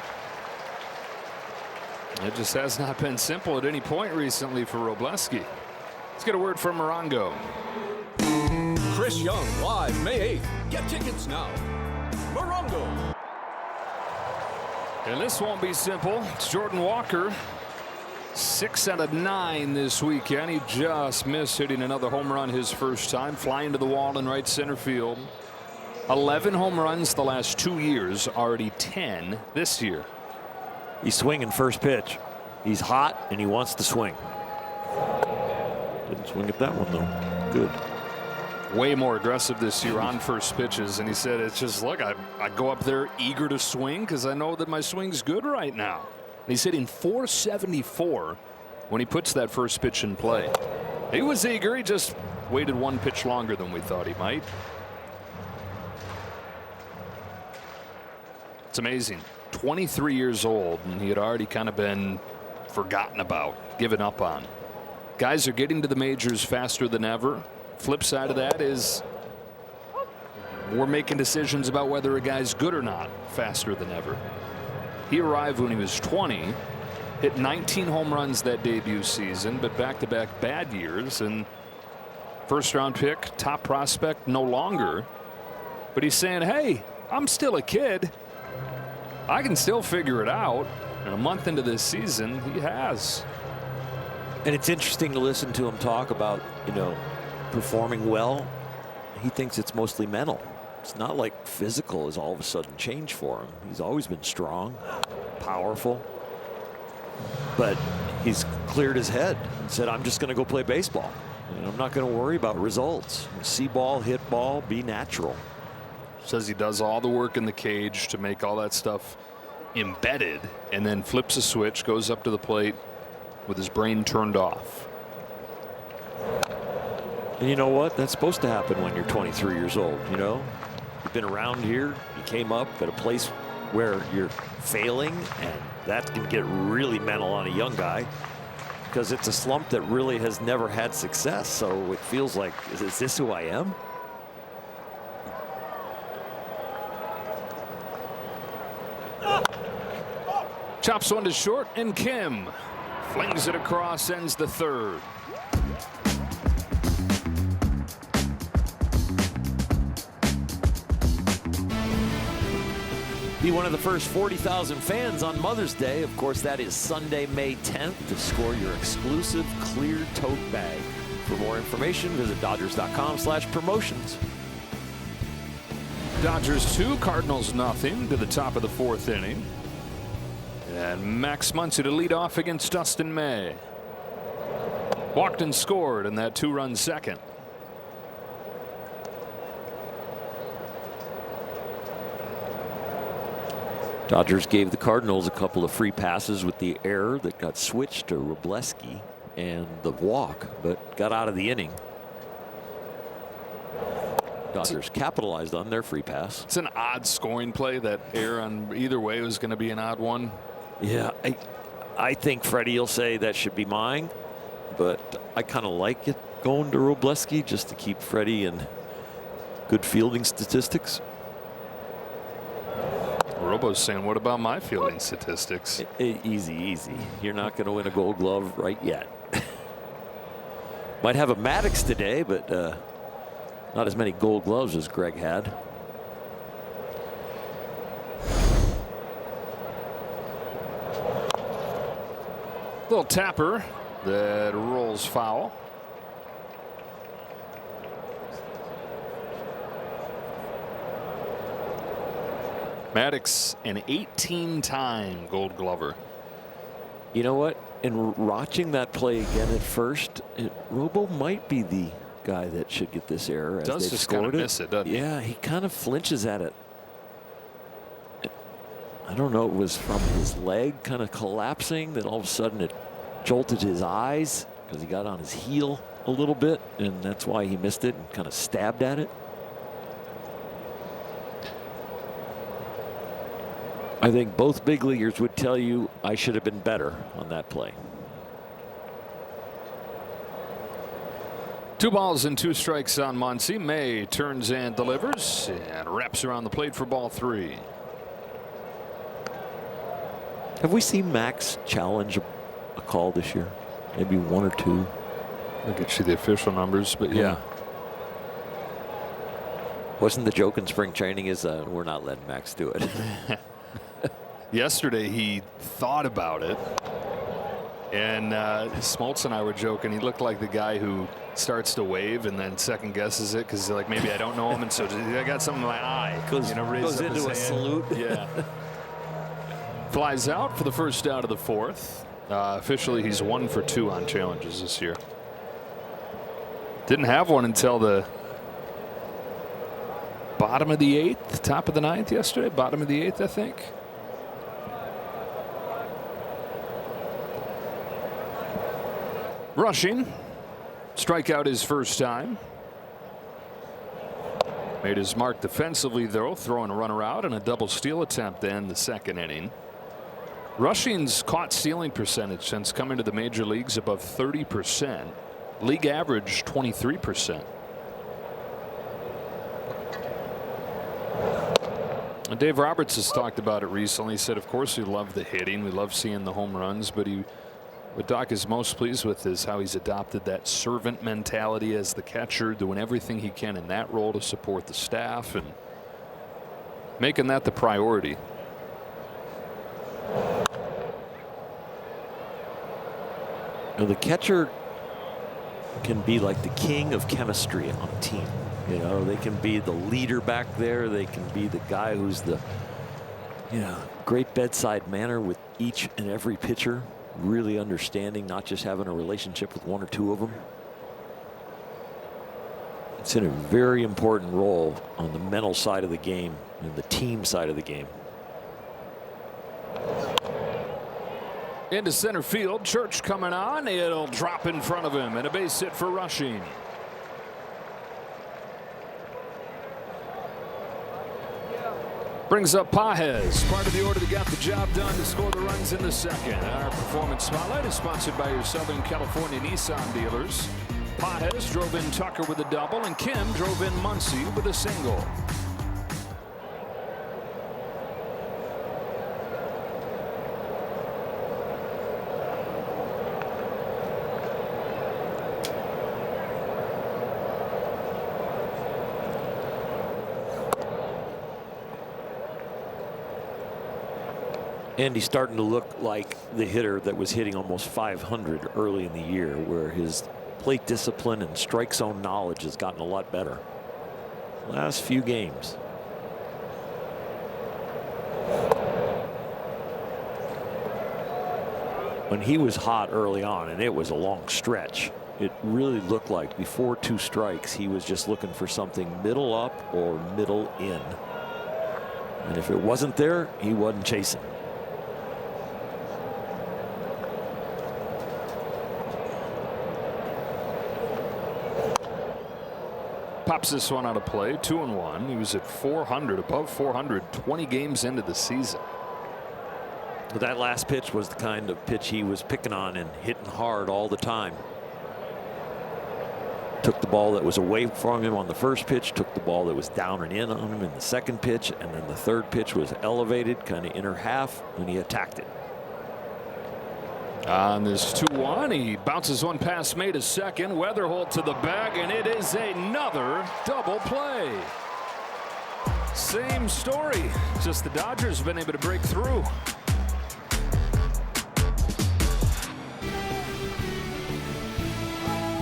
It just has not been simple at any point recently for Robleski. Let's get a word from Morongo. Chris Young live May 8th. Get tickets now. Morongo. And this won't be simple. It's Jordan Walker. 6 out of 9 this weekend. He just missed hitting another home run his first time, flying to the wall in right center field. 11 home runs the last 2 years, already 10 this year. He's swinging first pitch. He's hot and he wants to swing. Didn't swing at that one though. Good. Way more aggressive this year on first pitches, and he said it's just, look, I go up there eager to swing because I know that my swing's good right now. And he's hitting .474 when he puts that first pitch in play. He was eager. He just waited one pitch longer than we thought he might. It's amazing. 23 years old, and he had already kind of been forgotten about, given up on. Guys are getting to the majors faster than ever. Flip side of that is we're making decisions about whether a guy's good or not faster than ever. He arrived when he was 20, hit 19 home runs that debut season, but back-to-back bad years, and first-round pick, top prospect, no longer. But he's saying, hey, I'm still a kid. I can still figure it out. And a month into this season, he has. And it's interesting to listen to him talk about, performing well. He thinks it's mostly mental. It's not like physical has all of a sudden changed for him. He's always been strong, powerful. But he's cleared his head and said, I'm just going to go play baseball. And I'm not going to worry about results. See ball, hit ball, be natural. Says he does all the work in the cage to make all that stuff embedded, and then flips a switch, goes up to the plate with his brain turned off. And you know what? That's supposed to happen when you're 23 years old. You've been around here. You came up at a place where you're failing, and that can get really mental on a young guy because it's a slump that really has never had success. So it feels like, is this who I am? Chops one to short, and Kim flings it across, ends the third. Be one of the first 40,000 fans on Mother's Day. Of course, that is Sunday, May 10th, to score your exclusive clear tote bag. For more information, visit Dodgers.com/promotions. Dodgers 2, Cardinals nothing to the top of the 4th inning. And Max Muncy to lead off against Dustin May. Walked and scored in that 2-run second. Dodgers gave the Cardinals a couple of free passes with the error that got switched to Robleski and the walk, but got out of the inning. Dodgers capitalized on their free pass. It's an odd scoring play. That error on either way was going to be an odd one. Yeah, I think Freddie will say that should be mine, but I kind of like it going to Robleski just to keep Freddie in good fielding statistics. Robo's saying, what about my fielding statistics? Easy. You're not going to win a Gold Glove right yet. Might have a Maddox today, but not as many Gold Gloves as Greg had. Little tapper that rolls foul. Maddox, an 18-time Gold Glover. You know what? In watching that play again at first, Robo might be the guy that should get this error. Does just kind of miss it, doesn't he? Yeah, he kind of flinches at it. I don't know, it was from his leg kind of collapsing that all of a sudden it jolted his eyes because he got on his heel a little bit, and that's why he missed it and kind of stabbed at it. I think both big leaguers would tell you I should have been better on that play. 2 balls and 2 strikes on Muncy. May turns and delivers and wraps around the plate for ball 3. Have we seen Max challenge a call this year? Maybe one or two. I'll get you the official numbers, but yeah. Wasn't the joke in spring training is we're not letting Max do it? Yesterday he thought about it, and Smoltz and I were joking. He looked like the guy who starts to wave and then second guesses it because like maybe I don't know him, and so I got something in my eye. Goes his into a salute. Yeah. Flies out for the first out of the fourth. Officially, he's 1 for 2 on challenges this year. Didn't have one until the bottom of the 8th, top of the 9th yesterday. Bottom of the 8th, I think. Rushing. Strikeout his first time. Made his mark defensively, though, throwing a runner out and a double steal attempt to end the second inning. Rushing's caught stealing percentage since coming to the major leagues above 30%. League average 23%. And Dave Roberts has talked about it recently. He said, of course, we love the hitting. We love seeing the home runs. But what Doc is most pleased with is how he's adopted that servant mentality as the catcher, doing everything he can in that role to support the staff and making that the priority. Now, the catcher can be like the king of chemistry on a team. You know, they can be the leader back there. They can be the guy who's the, great bedside manner with each and every pitcher, really understanding, not just having a relationship with one or two of them. It's in a very important role on the mental side of the game and the team side of the game. Into center field, Church coming on. It'll drop in front of him and a base hit for Rushing. Brings up Pages, part of the order that got the job done to score the runs in the second. Our performance spotlight is sponsored by your Southern California Nissan dealers. Pages drove in Tucker with a double, and Kim drove in Muncy with a single. And he's starting to look like the hitter that was hitting almost 500 early in the year, where his plate discipline and strike zone knowledge has gotten a lot better. Last few games. When he was hot early on, and it was a long stretch, it really looked like before 2 strikes, he was just looking for something middle up or middle in. And if it wasn't there, he wasn't chasing. Pops this one out of play, 2-1. He was at 400, above 400, 20 games into the season. But that last pitch was the kind of pitch he was picking on and hitting hard all the time. Took the ball that was away from him on the first pitch, took the ball that was down and in on him in the second pitch, and then the third pitch was elevated, kind of inner half, and he attacked it. On this 2-1, he bounces one past May to second. Weatherholt to the bag, and it is another double play. Same story, just the Dodgers have been able to break through.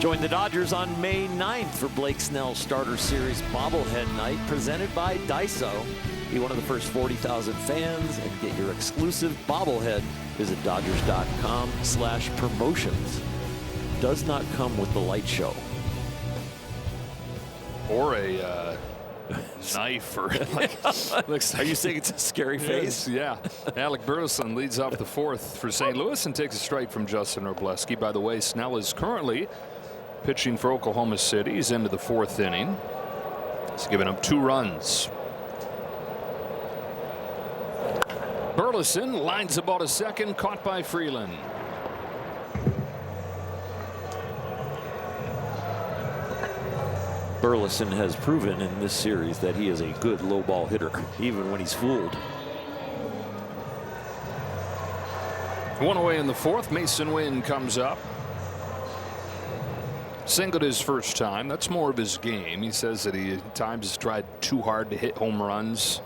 Join the Dodgers on May 9th for Blake Snell's Starter Series bobblehead night, presented by Daiso. Be one of the first 40,000 fans and get your exclusive bobblehead. Visit Dodgers.com/promotions. Does not come with the light show. Or a knife or looks like. Are you saying it's a scary face? Yeah. Alec Burleson leads off the fourth for St. Louis and takes a strike from Justin Wrobleski. By the way, Snell is currently pitching for Oklahoma City. He's into the 4th inning. He's given up 2 runs. Burleson lines the ball to second, caught by Freeland. Burleson has proven in this series that he is a good low ball hitter, even when he's fooled. One away in the fourth. Mason Wynn comes up. Singled his first time. That's more of his game. He says that he at times has tried too hard to hit home runs.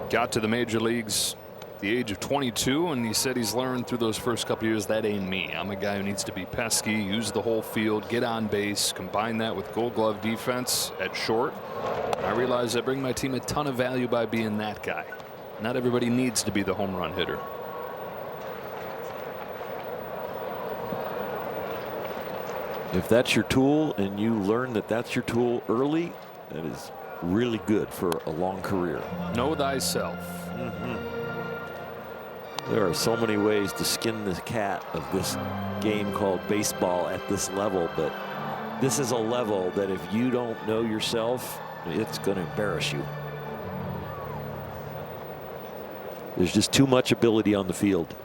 Got to the major leagues at the age of 22, and he said he's learned through those first couple years that ain't me. I'm a guy who needs to be pesky, use the whole field, get on base, combine that with Gold Glove defense at short. I realize I bring my team a ton of value by being that guy. Not everybody needs to be the home run hitter. If that's your tool and you learn that that's your tool early, that is really good for a long career. Know thyself. There are so many ways to skin the cat of this game called baseball at this level, but this is a level that if you don't know yourself, it's going to embarrass you. There's just too much ability on the field.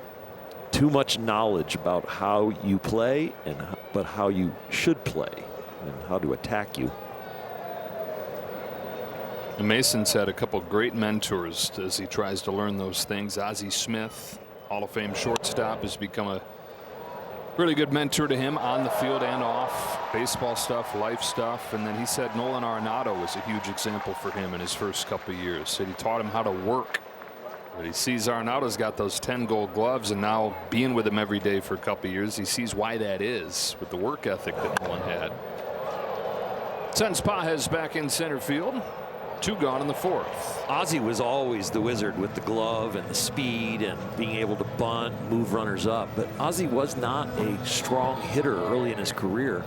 Too much knowledge about how you play but how you should play and how to attack you. Mason's had a couple great mentors as he tries to learn those things. Ozzie Smith, Hall of Fame shortstop, has become a really good mentor to him on the field and off. Baseball stuff, life stuff. And then he said Nolan Arenado was a huge example for him in his first couple of years. Said he taught him how to work. But he sees Arenado's got those 10 Gold Gloves, and now being with him every day for a couple of years, he sees why that is with the work ethic that Nolan had. Sends Pages back in center field. 2 gone in the fourth. Ozzie was always the wizard with the glove and the speed and being able to bunt, move runners up. But Ozzie was not a strong hitter early in his career.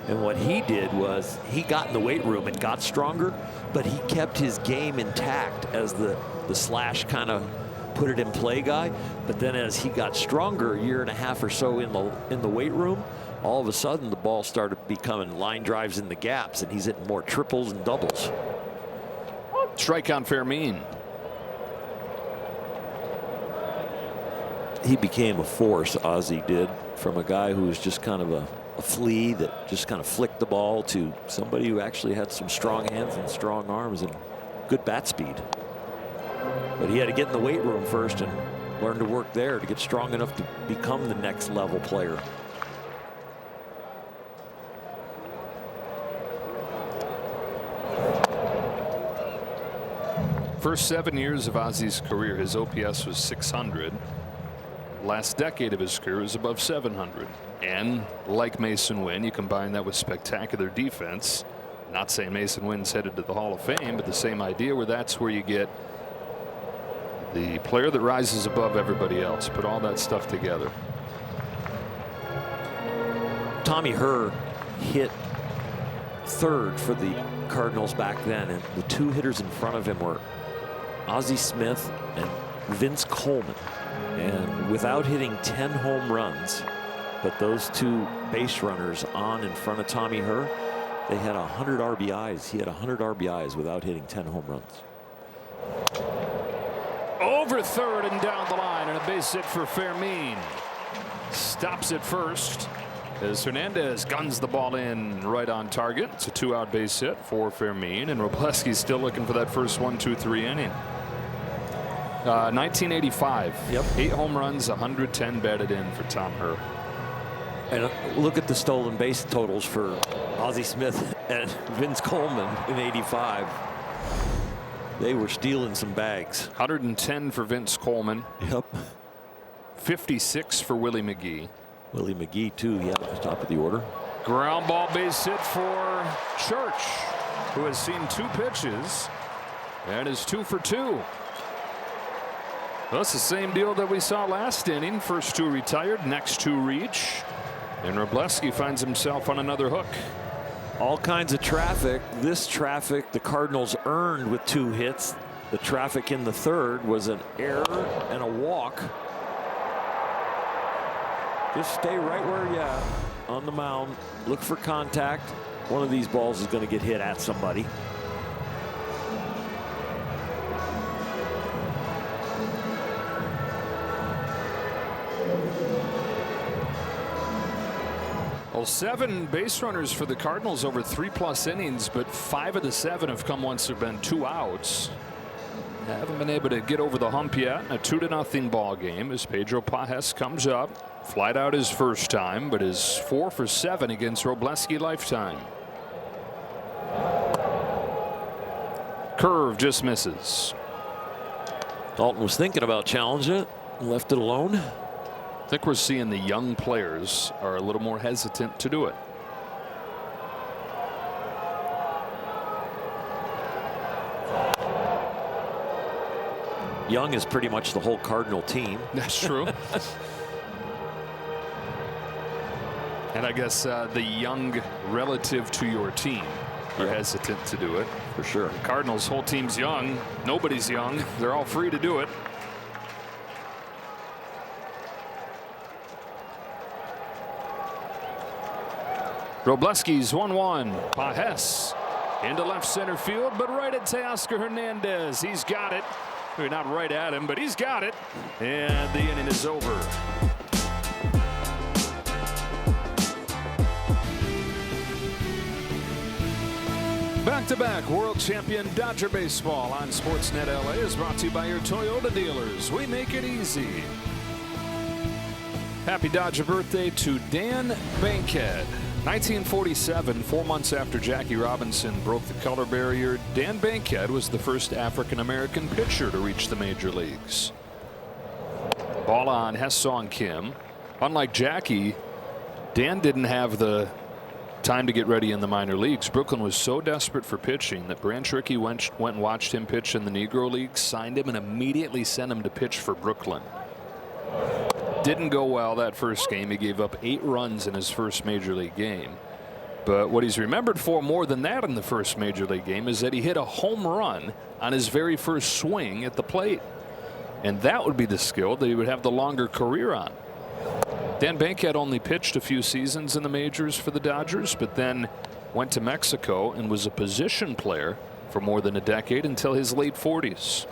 And what he did was he got in the weight room and got stronger, but he kept his game intact as the slash kind of put it in play guy. But then as he got stronger, a year and a half or so in the weight room, all of a sudden the ball started becoming line drives in the gaps, and he's hitting more triples and doubles. Strike on Fermin. He became a force, Ozzie did, from a guy who was just kind of a flea that just kind of flicked the ball to somebody who actually had some strong hands and strong arms and good bat speed. But he had to get in the weight room first and learn to work there to get strong enough to become the next level player. First 7 years of Ozzie's career, his OPS was 600. Last decade of his career was above 700. And like Mason Wynn, you combine that with spectacular defense. Not saying Mason Wynn's headed to the Hall of Fame, but the same idea where that's where you get the player that rises above everybody else. Put all that stuff together. Tommy Herr hit third for the Cardinals back then, and the 2 hitters in front of him were Ozzie Smith and Vince Coleman. And without hitting 10 home runs, but those 2 base runners on in front of Tommy Herr, they had 100 RBIs. He had 100 RBIs without hitting 10 home runs. Over third and down the line, and a base hit for Fermin. Stops at first as Hernandez guns the ball in right on target. It's a 2-out base hit for Fermin, and Robleski's still looking for that first 1-2-3 inning. 1985. Yep. 8 home runs, 110 batted in for Tom Herr. And look at the stolen base totals for Ozzie Smith and Vince Coleman in '85. They were stealing some bags. 110 for Vince Coleman. Yep. 56 for Willie McGee. Willie McGee too. Yeah, at the top of the order. Ground ball base hit for Church, who has seen 2 pitches and is 2 for 2. That's the same deal that we saw last inning. First 2 retired, next 2 reach, and Robleski finds himself on another hook. All kinds of traffic. This traffic the Cardinals earned with 2 hits. The traffic in the third was an error and a walk. Just stay right where you're at on the mound. Look for contact. One of these balls is going to get hit at somebody. Well, 7 base runners for the Cardinals over 3+ innings, but 5 of the 7 have come once there have been 2 outs. haven't been able to get over the hump yet in a 2-0 ball game as Pedro Pajes comes up. Flied out his first time, but is 4 for 7 against Robleski lifetime. Curve just misses. Dalton was thinking about challenging it, left it alone. I think we're seeing the young players are a little more hesitant to do it. Young is pretty much the whole Cardinal team. That's true. And I guess the young relative to your team are hesitant to do it. For sure. Cardinals' whole team's young. Nobody's young. They're all free to do it. Robleski's 1-1. Pajes into left center field, but right at Teoscar Hernandez. He's got it. Not right at him, but he's got it. And the inning is over. Back-to-back world champion Dodger baseball on Sportsnet LA is brought to you by your Toyota dealers. We make it easy. Happy Dodger birthday to Dan Bankhead. 1947, 4 months after Jackie Robinson broke the color barrier, Dan Bankhead was the first African-American pitcher to reach the major leagues. Ball on Ha-Seong Kim. Unlike Jackie, Dan didn't have the time to get ready in the minor leagues. Brooklyn was so desperate for pitching that Branch Rickey went and watched him pitch in the Negro League, signed him, and immediately sent him to pitch for Brooklyn. Didn't go well that first game. He gave up 8 runs in his first major league game. But what he's remembered for more than that in the first major league game is that he hit a home run on his very first swing at the plate. And that would be the skill that he would have the longer career on. Dan Bankhead only pitched a few seasons in the majors for the Dodgers, but then went to Mexico and was a position player for more than a decade until his late 40s.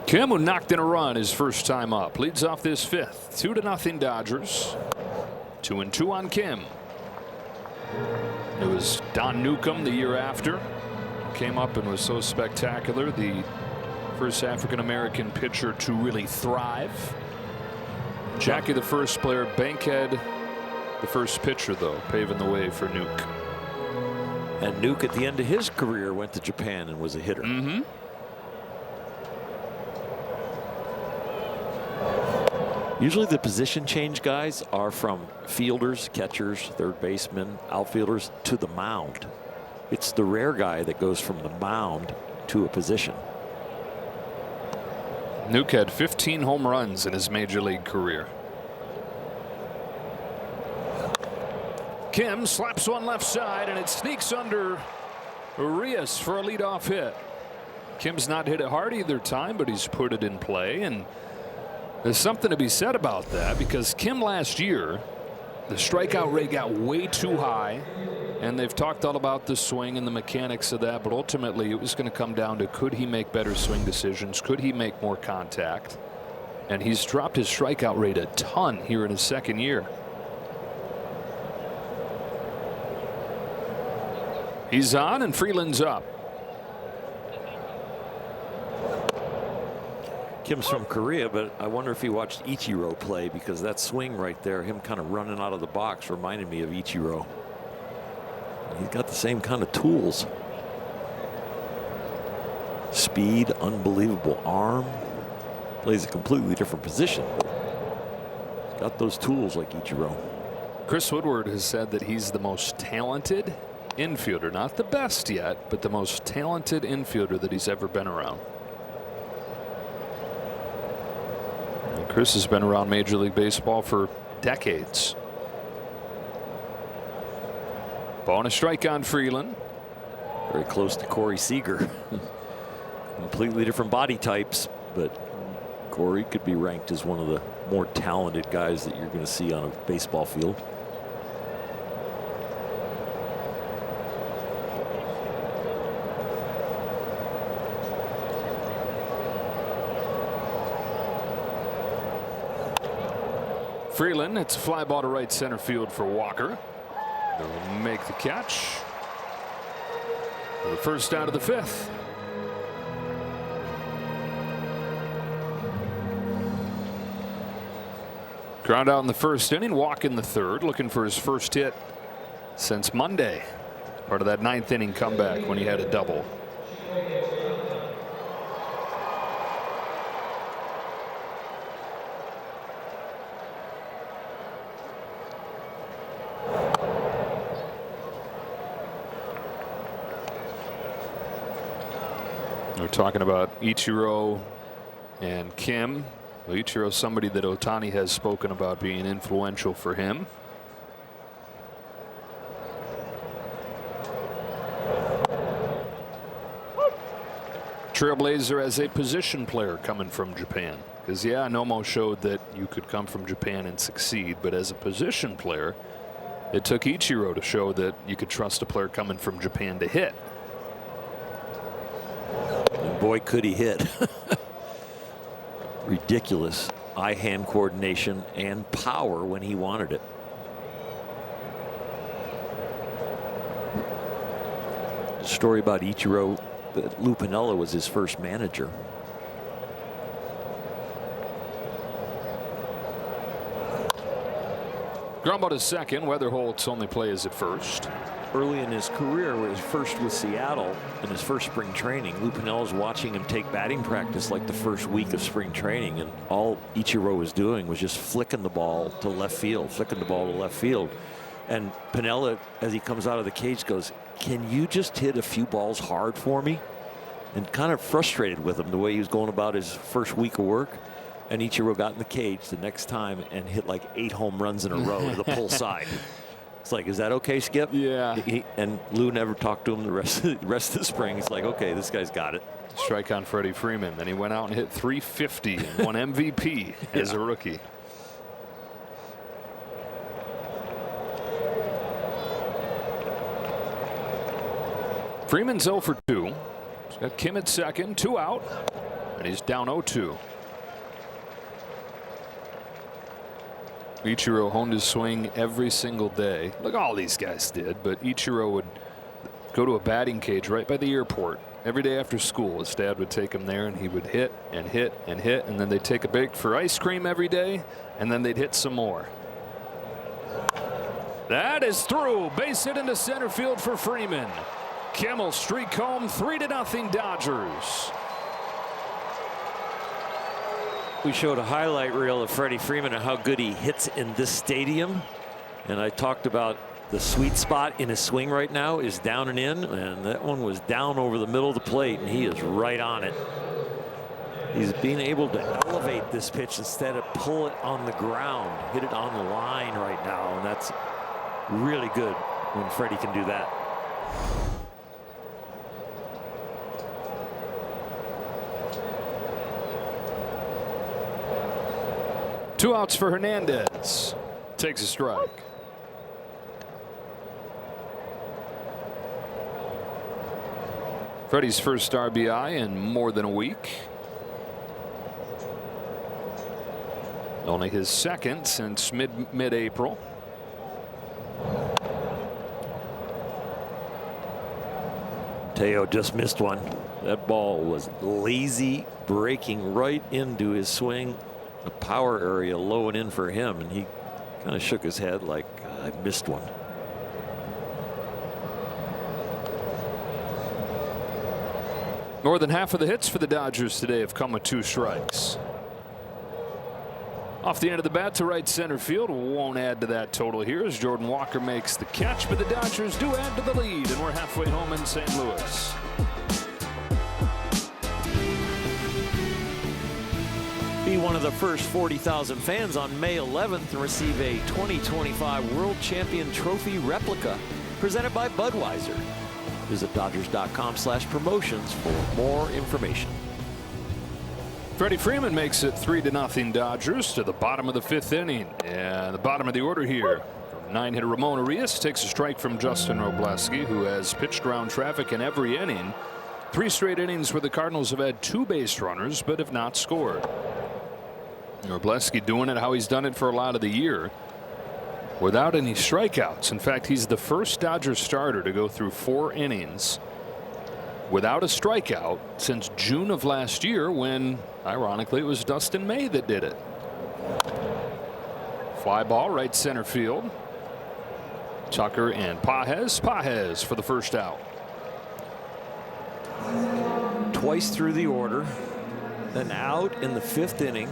Kim, who knocked in a run his first time up, leads off this 5th. 2-0 Dodgers. 2-2 on Kim. It was Don Newcomb the year after. Came up and was so spectacular. The first African-American pitcher to really thrive. Jackie the first player. Bankhead the first pitcher, though, paving the way for Nuke. And Nuke at the end of his career went to Japan and was a hitter. Mm-hmm. Usually the position change guys are from fielders, catchers, third basemen, outfielders to the mound. It's the rare guy that goes from the mound to a position. Nuke had 15 home runs in his major league career. Kim slaps one left side, and it sneaks under Urias for a leadoff hit. Kim's not hit it hard either time, but he's put it in play, and there's something to be said about that, because Kim last year, the strikeout rate got way too high, and they've talked all about the swing and the mechanics of that, but ultimately it was going to come down to, could he make better swing decisions? Could he make more contact? And he's dropped his strikeout rate a ton here in his second year. He's on, and Freeland's up. Kim's from Korea, but I wonder if he watched Ichiro play, because that swing right there, him kind of running out of the box, reminded me of Ichiro. He's got the same kind of tools. Speed, unbelievable arm. Plays a completely different position. He's got those tools like Ichiro. Chris Woodward has said that he's the most talented infielder, not the best yet, but the most talented infielder that he's ever been around. And Chris has been around Major League Baseball for decades. Ball and a strike on Freeland. Very close to Corey Seager. Completely different body types, but Corey could be ranked as one of the more talented guys that you're going to see on a baseball field. Freeland, it's a fly ball to right center field for Walker. They'll make the catch. The first out of the fifth. Ground out in the first inning, walk in the third, looking for his first hit since Monday. Part of that ninth inning comeback when he had a double. We're talking about Ichiro and Kim. Well, Ichiro's somebody that Ohtani has spoken about being influential for him. Trailblazer as a position player coming from Japan. Because, yeah, Nomo showed that you could come from Japan and succeed. But as a position player, it took Ichiro to show that you could trust a player coming from Japan to hit. And boy, could he hit. Ridiculous eye-hand coordination and power when he wanted it. The story about Ichiro, that Lou Piniella was his first manager. Ground ball to second. Weatherholt's only play is at first. Early in his career, his first with Seattle in his first spring training, Lou Piniella was watching him take batting practice like the first week of spring training, and all Ichiro was doing was just flicking the ball to left field, flicking the ball to left field. And Piniella, as he comes out of the cage, goes, "Can you just hit a few balls hard for me?" And kind of frustrated with him the way he was going about his first week of work. And Ichiro got in the cage the next time and hit like 8 home runs in a row to the pull side. It's like, is that okay, Skip? Yeah. And Lou never talked to him the rest of the spring. He's like, okay, this guy's got it. Strike on Freddie Freeman. Then he went out and hit .350 and won MVP as a rookie. Freeman's 0 for 2. He's got Kim at second, 2 out, and he's down 0-2. Ichiro honed his swing every single day. Look, all these guys did, but Ichiro would go to a batting cage right by the airport every day after school. His dad would take him there, and he would hit and hit and hit, and then they'd take a break for ice cream every day, and then they'd hit some more. That is through. Base hit into center field for Freeman. Kimmel streak home, 3-0 Dodgers. We showed a highlight reel of Freddie Freeman and how good he hits in this stadium. And I talked about the sweet spot in his swing right now is down and in. And that one was down over the middle of the plate, and he is right on it. He's being able to elevate this pitch instead of pull it on the ground. Hit it on the line right now. And that's really good when Freddie can do that. Two outs for Hernandez. Takes a strike. Freddie's first RBI in more than a week. Only his second since mid-April. Teo just missed one. That ball was lazy, breaking right into his swing. The power area low and in for him, and he kind of shook his head like, I missed one. More than half of the hits for the Dodgers today have come with 2 strikes. Off the end of the bat to right center field. Won't add to that total here as Jordan Walker makes the catch, but the Dodgers do add to the lead, and we're halfway home in St. Louis. Be one of the first 40,000 fans on May 11th and receive a 2025 World Champion Trophy replica presented by Budweiser. Visit Dodgers.com/promotions for more information. Freddie Freeman makes it 3-0 Dodgers to the bottom of the 5th inning. And the bottom of the order here. 9-hitter Ramon Arias takes a strike from Justin Robleski, who has pitched around traffic in every inning. 3 straight innings where the Cardinals have had 2 base runners but have not scored. Robleski doing it how he's done it for a lot of the year without any strikeouts. In fact, he's the first Dodgers starter to go through 4 innings without a strikeout since June of last year, when ironically it was Dustin May that did it. Fly ball right center field. Tucker and Pages for the first out. Twice through the order, then out in the 5th inning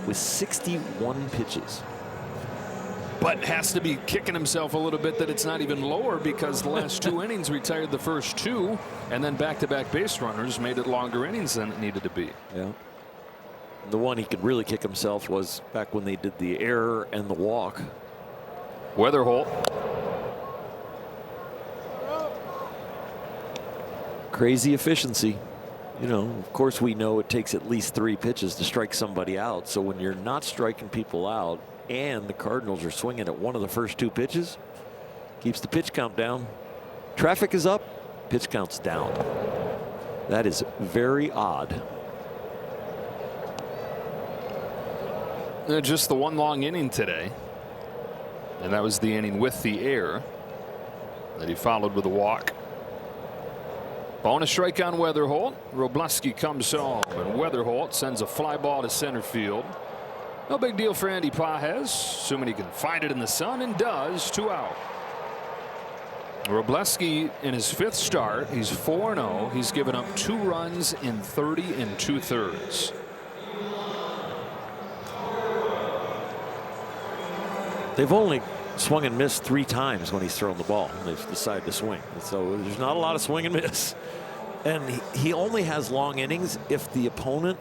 with 61 pitches. But has to be kicking himself a little bit that it's not even lower, because the last 2 innings retired the first 2, and then back-to-back base runners made it longer innings than it needed to be. Yeah. The one he could really kick himself was back when they did the error and the walk. Weatherholt. Crazy efficiency. You know, of course we know it takes at least 3 pitches to strike somebody out. So when you're not striking people out and the Cardinals are swinging at one of the first 2 pitches, keeps the pitch count down. Traffic is up, pitch count's down. That is very odd. Just the one long inning today, and that was the inning with the error that he followed with a walk. Bonus strike on Weatherholt. Robleski comes home, and Weatherholt sends a fly ball to center field. No big deal for Andy Pages, assuming he can find it in the sun, and does. 2 out. Robleski in his 5th start, he's 4-0. He's given up 2 runs in 30 2/3. They've only swung and missed 3 times when he's thrown the ball. They've decided to swing. So there's not a lot of swing and miss. And he only has long innings if the opponent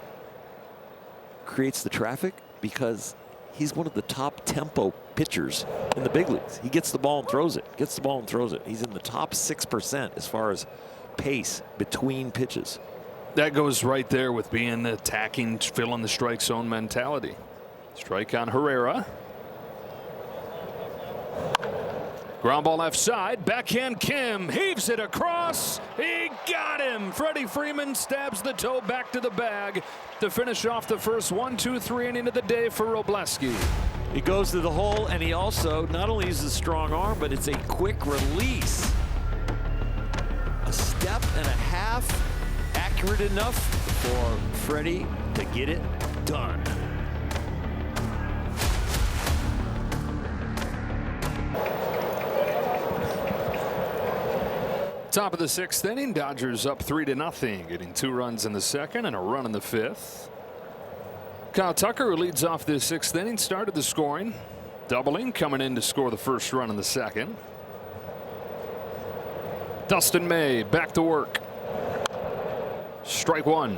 creates the traffic, because he's one of the top tempo pitchers in the big leagues. He gets the ball and throws it, gets the ball and throws it. He's in the top 6% as far as pace between pitches. That goes right there with being attacking, filling the strike zone mentality. Strike on Herrera. Ground ball left side. Backhand Kim heaves it across. He got him. Freddie Freeman stabs the toe back to the bag to finish off the first 1-2-3 inning of the day for Robleski. He goes to the hole, and he also not only uses a strong arm, but it's a quick release. A step and a half accurate enough for Freddie to get it done. Top of the 6th inning, Dodgers up 3-0, getting 2 runs in the 2nd and a run in the 5th. Kyle Tucker, who leads off the 6th inning, started the scoring, doubling, coming in to score the first run in the 2nd. Dustin May back to work. Strike 1.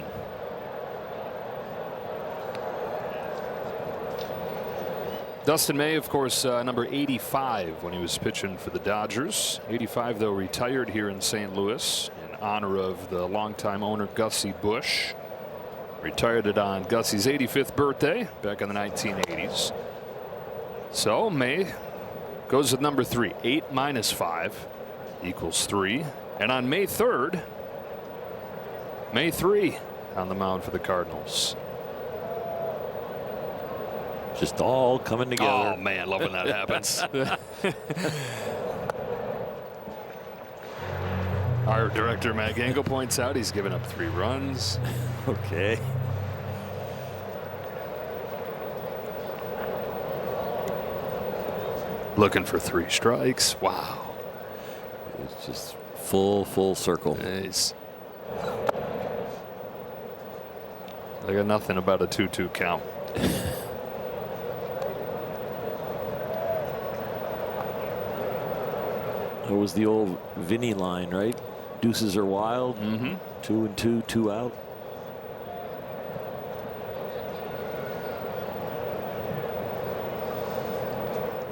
Dustin May, of course, number 85 when he was pitching for the Dodgers. 85, though, retired here in St. Louis in honor of the longtime owner Gussie Busch. Retired it on Gussie's 85th birthday back in the 1980s. So May goes with number 3. 8 minus 5 equals 3. And on May 3rd, May 3 on the mound for the Cardinals. Just all coming together. Oh, man, love when that happens. Our director, Matt Gangle, points out he's given up 3 runs. Okay. Looking for 3 strikes. Wow. It's just full circle. Nice. I got nothing about a 2-2 count. That was the old Vinny line, right? Deuces are wild. 2 and 2, 2 out.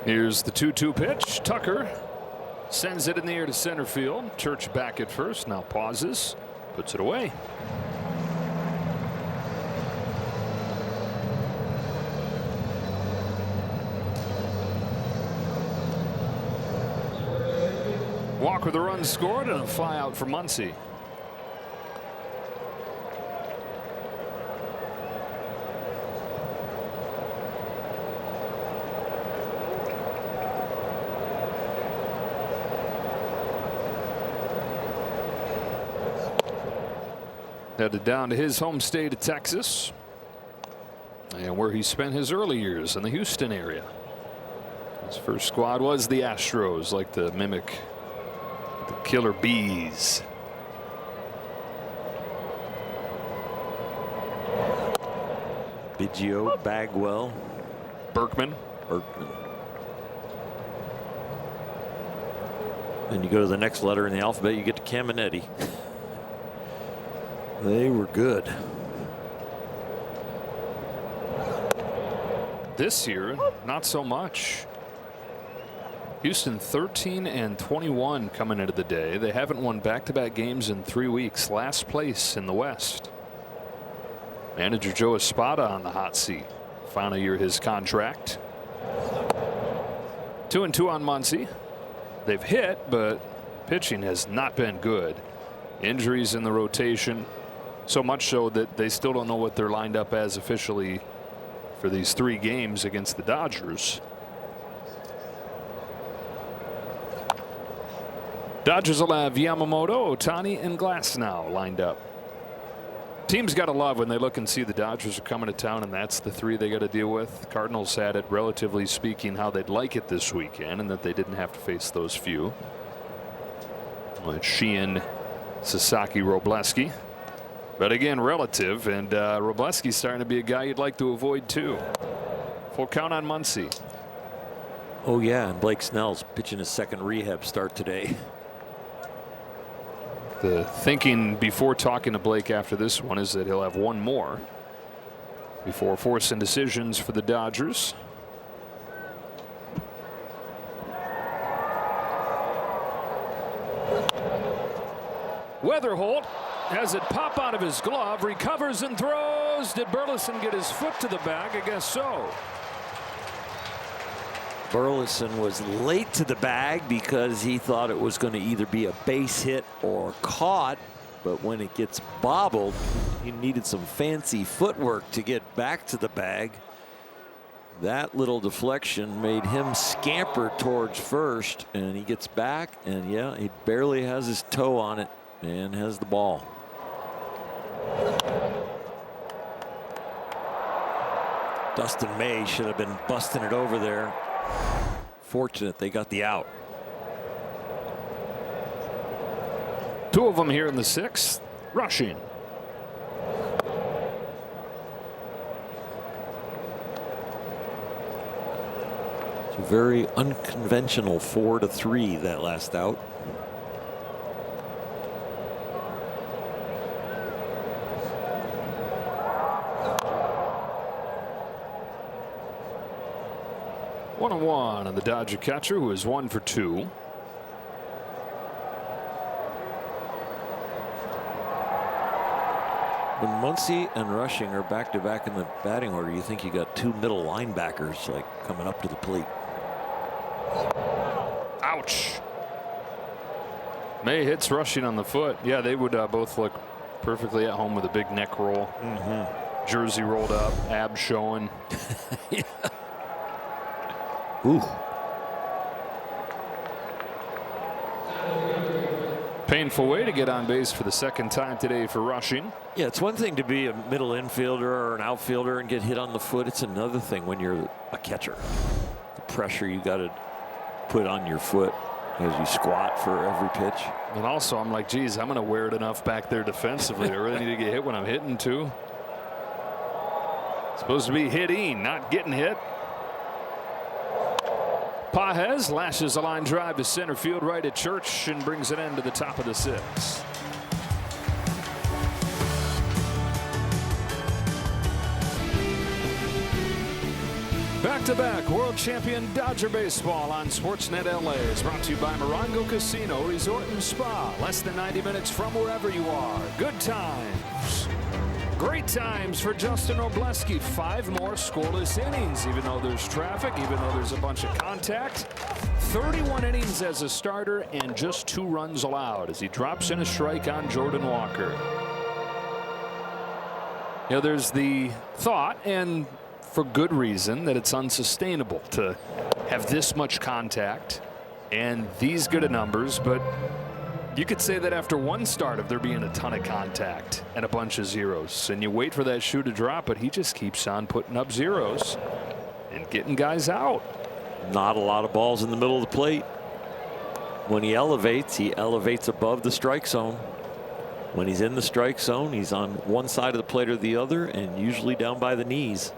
Here's the 2-2 pitch. Tucker sends it in the air to center field. Church back at first. Now pauses. Puts it away. Walk with a run scored and a fly out for Muncy. Headed down to his home state of Texas, and where he spent his early years in the Houston area. His first squad was the Astros, like to mimic the Killer Bees. Biggio, Bagwell, Berkman. Then you go to the next letter in the alphabet, you get to Caminetti. They were good. This year, not so much. Houston 13-21 coming into the day. They haven't won back-to-back games in 3 weeks. Last place in the West. Manager Joe Espada on the hot seat. Final year of his contract. 2-2 on Muncie. They've hit, but pitching has not been good. Injuries in the rotation, so much so that they still don't know what they're lined up as officially for these 3 games against the Dodgers. Dodgers will have Yamamoto, Ohtani, and Glasnow lined up. Teams got to love when they look and see the Dodgers are coming to town, and that's the 3 they got to deal with. Cardinals had it, relatively speaking, how they'd like it this weekend, and that they didn't have to face those few. Like Sheehan, Sasaki, Robleski. But again, relative, and Robleski's starting to be a guy you'd like to avoid too. Full count on Muncie. Oh yeah, and Blake Snell's pitching his second rehab start today. The thinking before talking to Blake after this one is that he'll have one more before forcing decisions for the Dodgers. Weatherholt has it pop out of his glove, recovers and throws. Did Burleson get his foot to the bag? I guess so. Burleson was late to the bag because he thought it was going to either be a base hit or caught, but when it gets bobbled, he needed some fancy footwork to get back to the bag. That little deflection made him scamper towards first, and he gets back, and yeah, he barely has his toe on it and has the ball. Dustin May should have been busting it over there. Fortunate they got the out. 2 of them here in the 6th. Rushing. It's a very unconventional 4-3 that last out. One on the Dodger catcher, who is 1 for 2. When Muncie and Rushing are back-to-back in the batting order, you think you got 2 middle linebackers like coming up to the plate. Ouch. May hits Rushing on the foot. Yeah, they would both look perfectly at home with a big neck roll. Jersey rolled up, abs showing. Yeah. Ooh. Painful way to get on base for the 2nd time today for Rushing. Yeah, it's one thing to be a middle infielder or an outfielder and get hit on the foot. It's another thing when you're a catcher. The pressure you got to put on your foot as you squat for every pitch. And also, I'm like, geez, I'm going to wear it enough back there defensively. I really need to get hit when I'm hitting too. Supposed to be hitting, not getting hit. Pajes lashes a line drive to center field right at Church and brings it into the top of the 6th. Back-to-back world champion Dodger baseball on Sportsnet LA is brought to you by Morongo Casino Resort and Spa. Less than 90 minutes from wherever you are. Good times. Great times for Justin Robleski. 5 more scoreless innings, even though there's traffic, even though there's a bunch of contact. 31 innings as a starter and just 2 runs allowed as he drops in a strike on Jordan Walker. You know, there's the thought, and for good reason, that it's unsustainable to have this much contact and these good of numbers, but You could say that after one start of there being a ton of contact and a bunch of zeros, and you wait for that shoe to drop, but he just keeps on putting up zeros and getting guys out. Not a lot of balls in the middle of the plate. When he elevates above the strike zone. When he's in the strike zone, he's on one side of the plate or the other, and usually down by the knees.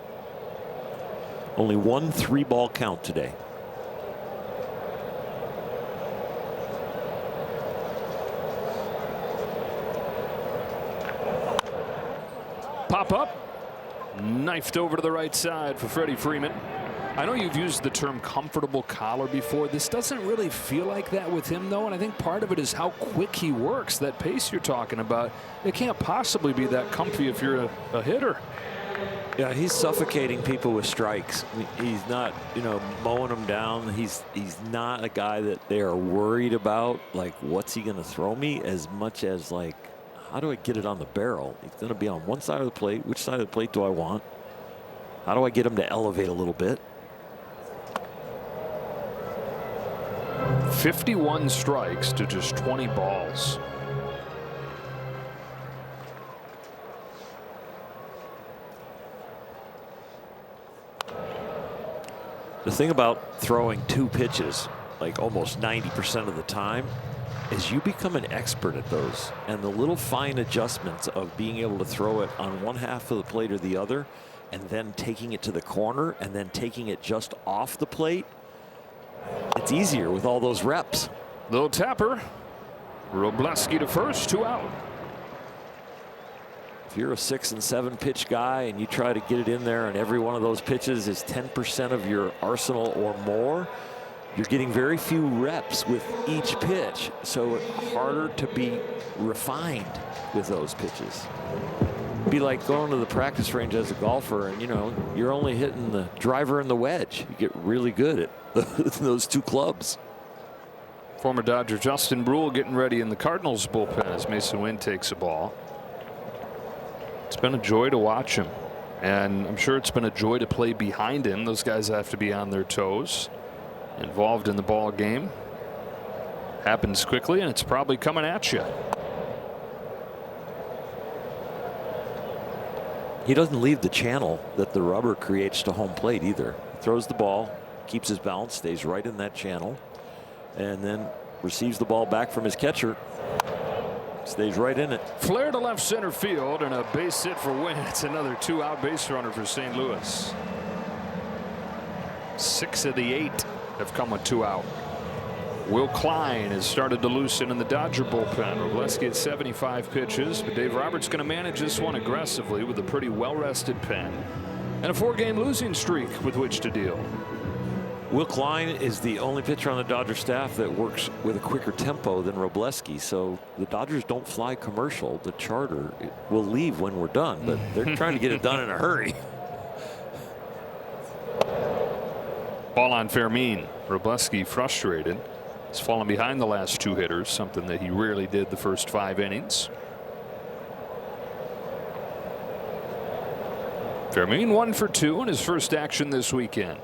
Only one 3-ball count today. Pop up, knifed over to the right side for Freddie Freeman. I know you've used the term comfortable collar before. This doesn't really feel like that with him, though, and I think part of it is how quick he works. That pace you're talking about, it can't possibly be that comfy if you're a hitter. Yeah, he's suffocating people with strikes. I mean, he's not, mowing them down. He's not a guy that they are worried about, like, what's he going to throw me, as much as, like, how do I get it on the barrel? He's going to be on one side of the plate. Which side of the plate do I want? How do I get him to elevate a little bit? 51 strikes to just 20 balls. The thing about throwing 2 pitches, like almost 90% of the time, is you become an expert at those. And the little fine adjustments of being able to throw it on one half of the plate or the other, and then taking it to the corner, and then taking it just off the plate. It's easier with all those reps. Little tapper. Robleski to first, 2 out. If you're a 6 and 7 pitch guy and you try to get it in there and every one of those pitches is 10% of your arsenal or more, you're getting very few reps with each pitch. So it's harder to be refined with those pitches. It'd be like going to the practice range as a golfer and, you're only hitting the driver and the wedge. You get really good at those 2 clubs. Former Dodger Justin Brule getting ready in the Cardinals bullpen as Mason Wynn takes a ball. It's been a joy to watch him, and I'm sure it's been a joy to play behind him. Those guys have to be on their toes, involved in the ball game. Happens quickly, and it's probably coming at you. He doesn't leave the channel that the rubber creates to home plate either. He throws the ball, keeps his balance, stays right in that channel, and then receives the ball back from his catcher. Stays right in it. Flare to left center field and a base hit for Wynn. It's another 2-out base runner for St. Louis. 6 of the 8 have come with 2 out. Will Klein has started to loosen in the Dodger bullpen. Robleski at 75 pitches, but Dave Roberts going to manage this one aggressively with a pretty well-rested pen and a 4-game losing streak with which to deal. Will Klein is the only pitcher on the Dodger staff that works with a quicker tempo than Robleski. So the Dodgers don't fly commercial. The charter will leave when we're done, but they're trying to get it done in a hurry. Ball on Fermin. Robleski frustrated. He's fallen behind the last 2 hitters, something that he rarely did the first 5 innings. Fermin 1 for 2 in his first action this weekend.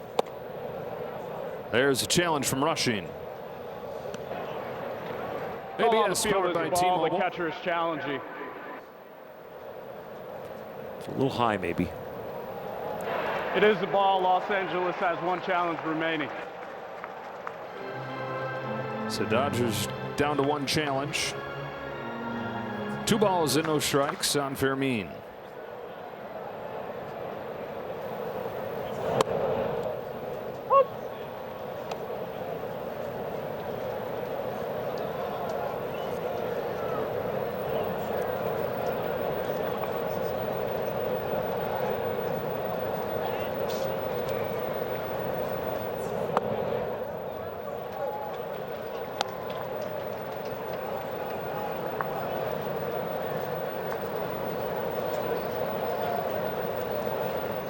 There's a challenge from Rushing. Maybe the field is by the ball. The T-Mobile. catcher is challenging. It's a little high, maybe. It is the ball. Los Angeles has 1 challenge remaining. So Dodgers down to 1 challenge. 2 balls and no strikes on Fermin.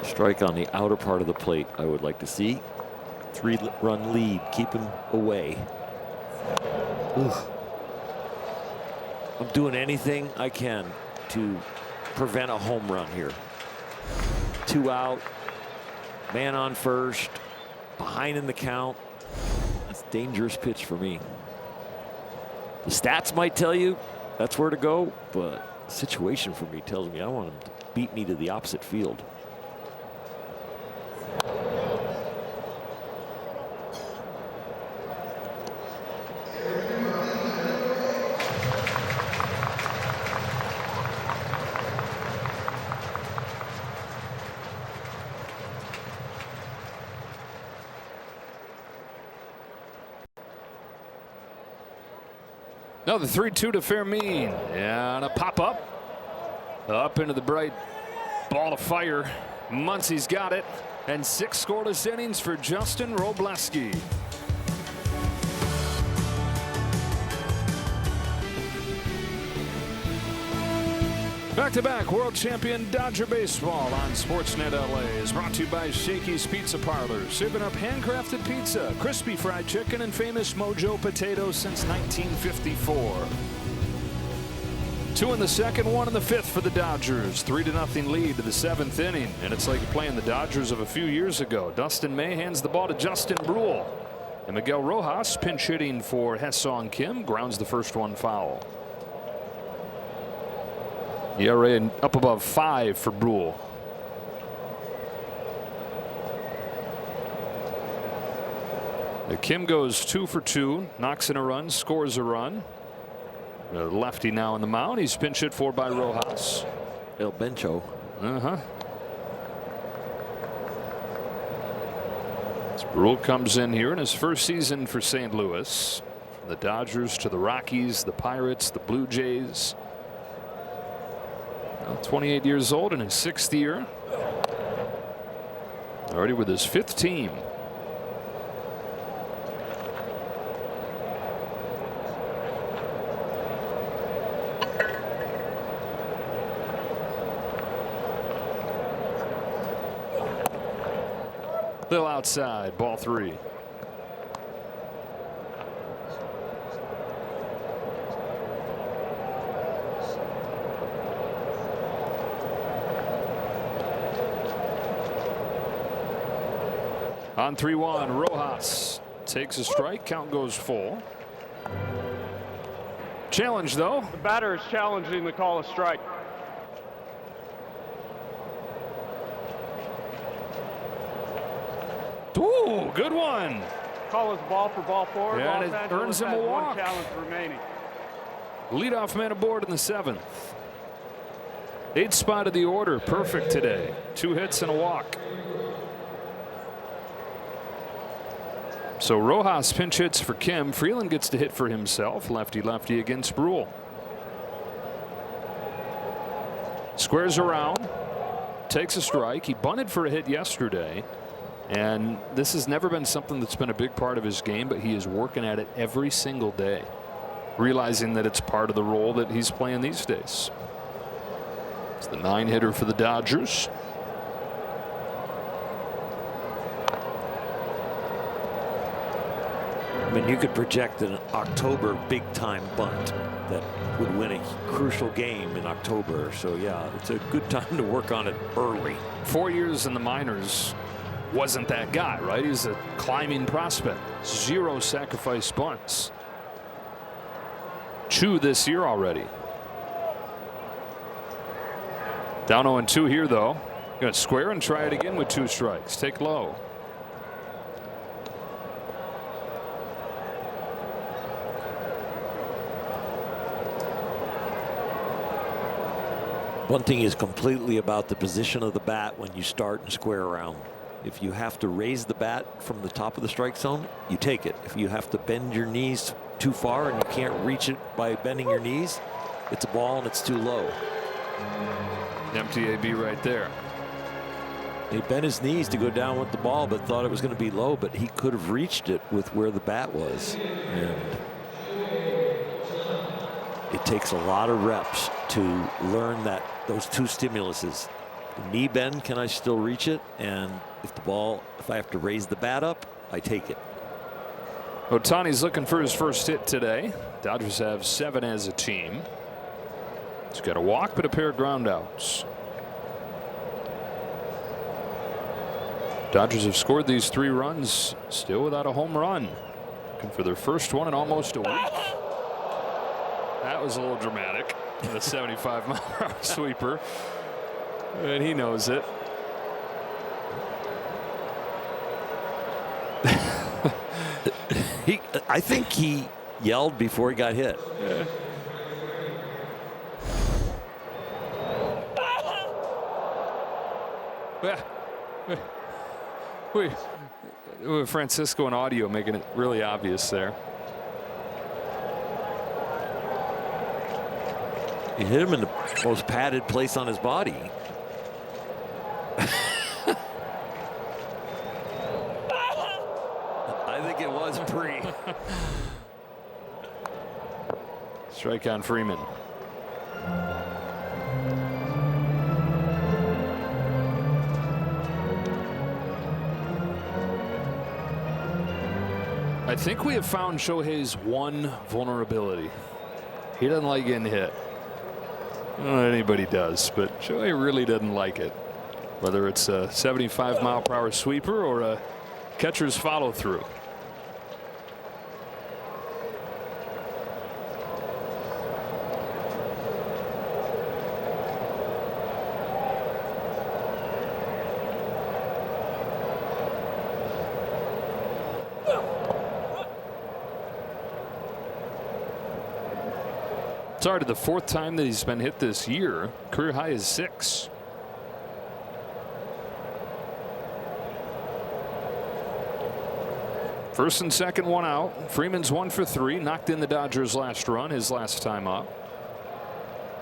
Strike on the outer part of the plate I would like to see. 3-run lead. Keep him away. Oof. I'm doing anything I can to prevent a home run here. 2 out. Man on first. Behind in the count. That's a dangerous pitch for me. The stats might tell you that's where to go, but the situation for me tells me I want him to beat me to the opposite field. No, the 3-2 to Fermin. And a pop-up. Up into the bright ball of fire. Muncie's got it. And 6 scoreless innings for Justin Robleski. Back-to-back world champion Dodger baseball on Sportsnet LA is brought to you by Shakey's Pizza Parlor, serving up handcrafted pizza, crispy fried chicken, and famous Mojo potatoes since 1954. 2 in the second, 1 in the fifth for the Dodgers. 3-0 lead to the 7th inning, and it's like playing the Dodgers of a few years ago. Dustin May hands the ball to Justin Brule, and Miguel Rojas, pinch hitting for Ha-Seong Kim, grounds the first one foul. ERA up above 5 for Brule. Kim goes 2 for 2, knocks in a run, scores a run. The lefty now on the mound. He's pinch hit for by Rojas. El Bencho. Brule comes in here in his first season for St. Louis. From the Dodgers to the Rockies, the Pirates, the Blue Jays. Now 28 years old in his 6th year. Already with his 5th team. Still outside, ball 3. On 3-1, Rojas takes a strike. Count goes full. Challenge, though. The batter is challenging the call of strike. Ooh, good one. Call is ball for ball 4. Yeah, Los and it Angeles earns him has a 1 walk. challenge remaining. Leadoff man aboard in the 7th. 8th spot of the order. Perfect today. 2 hits and a walk. So Rojas pinch hits for Kim. Freeland gets to hit for himself. Lefty-lefty against Brule. Squares around. Takes a strike. He bunted for a hit yesterday. And this has never been something that's been a big part of his game, but he is working at it every single day, realizing that it's part of the role that he's playing these days. It's the 9-hitter for the Dodgers. I mean, you could project an October big-time bunt that would win a crucial game in October. So, yeah, it's a good time to work on it early. 4 years in the minors. Wasn't that guy, right? He's a climbing prospect. 0 sacrifice bunts. 2 this year already. Down 0-2 here, though. Going to square and try it again with 2 strikes. Take low. Bunting is completely about the position of the bat when you start and square around. If you have to raise the bat from the top of the strike zone, you take it. If you have to bend your knees too far and you can't reach it by bending your knees, it's a ball and it's too low. Empty AB right there. He bent his knees to go down with the ball, but thought it was going to be low, but he could have reached it with where the bat was. And it takes a lot of reps to learn that those 2 stimuluses. The knee bend, can I still reach it? And if I have to raise the bat up, I take it. Ohtani's looking for his first hit today. Dodgers have 7 as a team. He's got a walk, but a pair of ground outs. Dodgers have scored these 3 runs, still without a home run. Looking for their first one in almost a week. That was a little dramatic. The 75-mile-per-hour sweeper. And he knows it. I think he yelled before he got hit. Francisco and audio making it really obvious there. He hit him in the most padded place on his body. I think it was pre. Strike on Freeman. I think we have found Shohei's one vulnerability. He doesn't like getting hit. I don't know if anybody does, but Shohei really doesn't like it. Whether it's a 75-mile-per-hour sweeper or a catcher's follow-through. It's already the 4th time that he's been hit this year. Career high is 6. First and second, one out. Freeman's 1 for 3. Knocked in the Dodgers' last run, his last time up.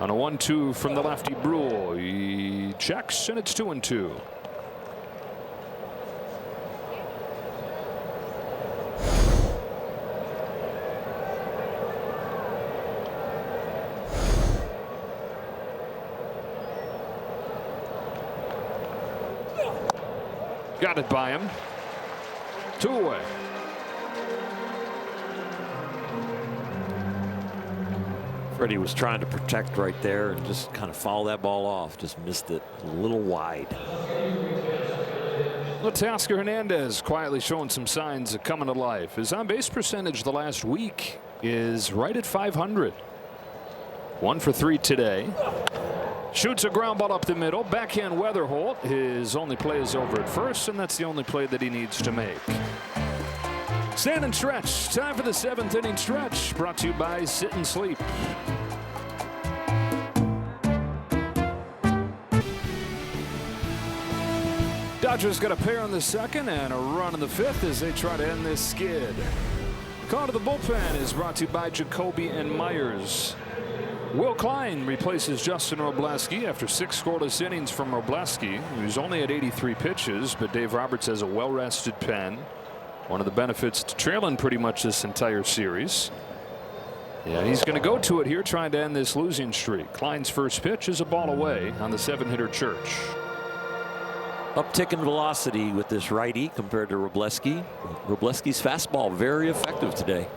On a 1-2 from the lefty Brule. He checks, and it's 2-2. Got it by him. 2 away. Freddie was trying to protect right there and just kind of foul that ball off. Just missed it a little wide. Teoscar Hernandez quietly showing some signs of coming to life. His on-base percentage the last week is right at .500. 1 for 3 today. Shoots a ground ball up the middle. Backhand Weatherholt. His only play is over at first, and that's the only play that he needs to make. Stand and stretch. Time for the 7th inning stretch. Brought to you by Sit and Sleep. Dodgers got a pair in the 2nd and a run in the 5th as they try to end this skid. Call to the bullpen is brought to you by Jacoby and Myers. Will Klein replaces Justin Robleski after 6 scoreless innings from Robleski, who's only at 83 pitches, but Dave Roberts has a well-rested pen. One of the benefits to trailing pretty much this entire series. Yeah, he's going to go to it here, trying to end this losing streak. Klein's first pitch is a ball away on the 7-hitter Church. Uptick in velocity with this righty compared to Robleski. Robleski's fastball very effective today.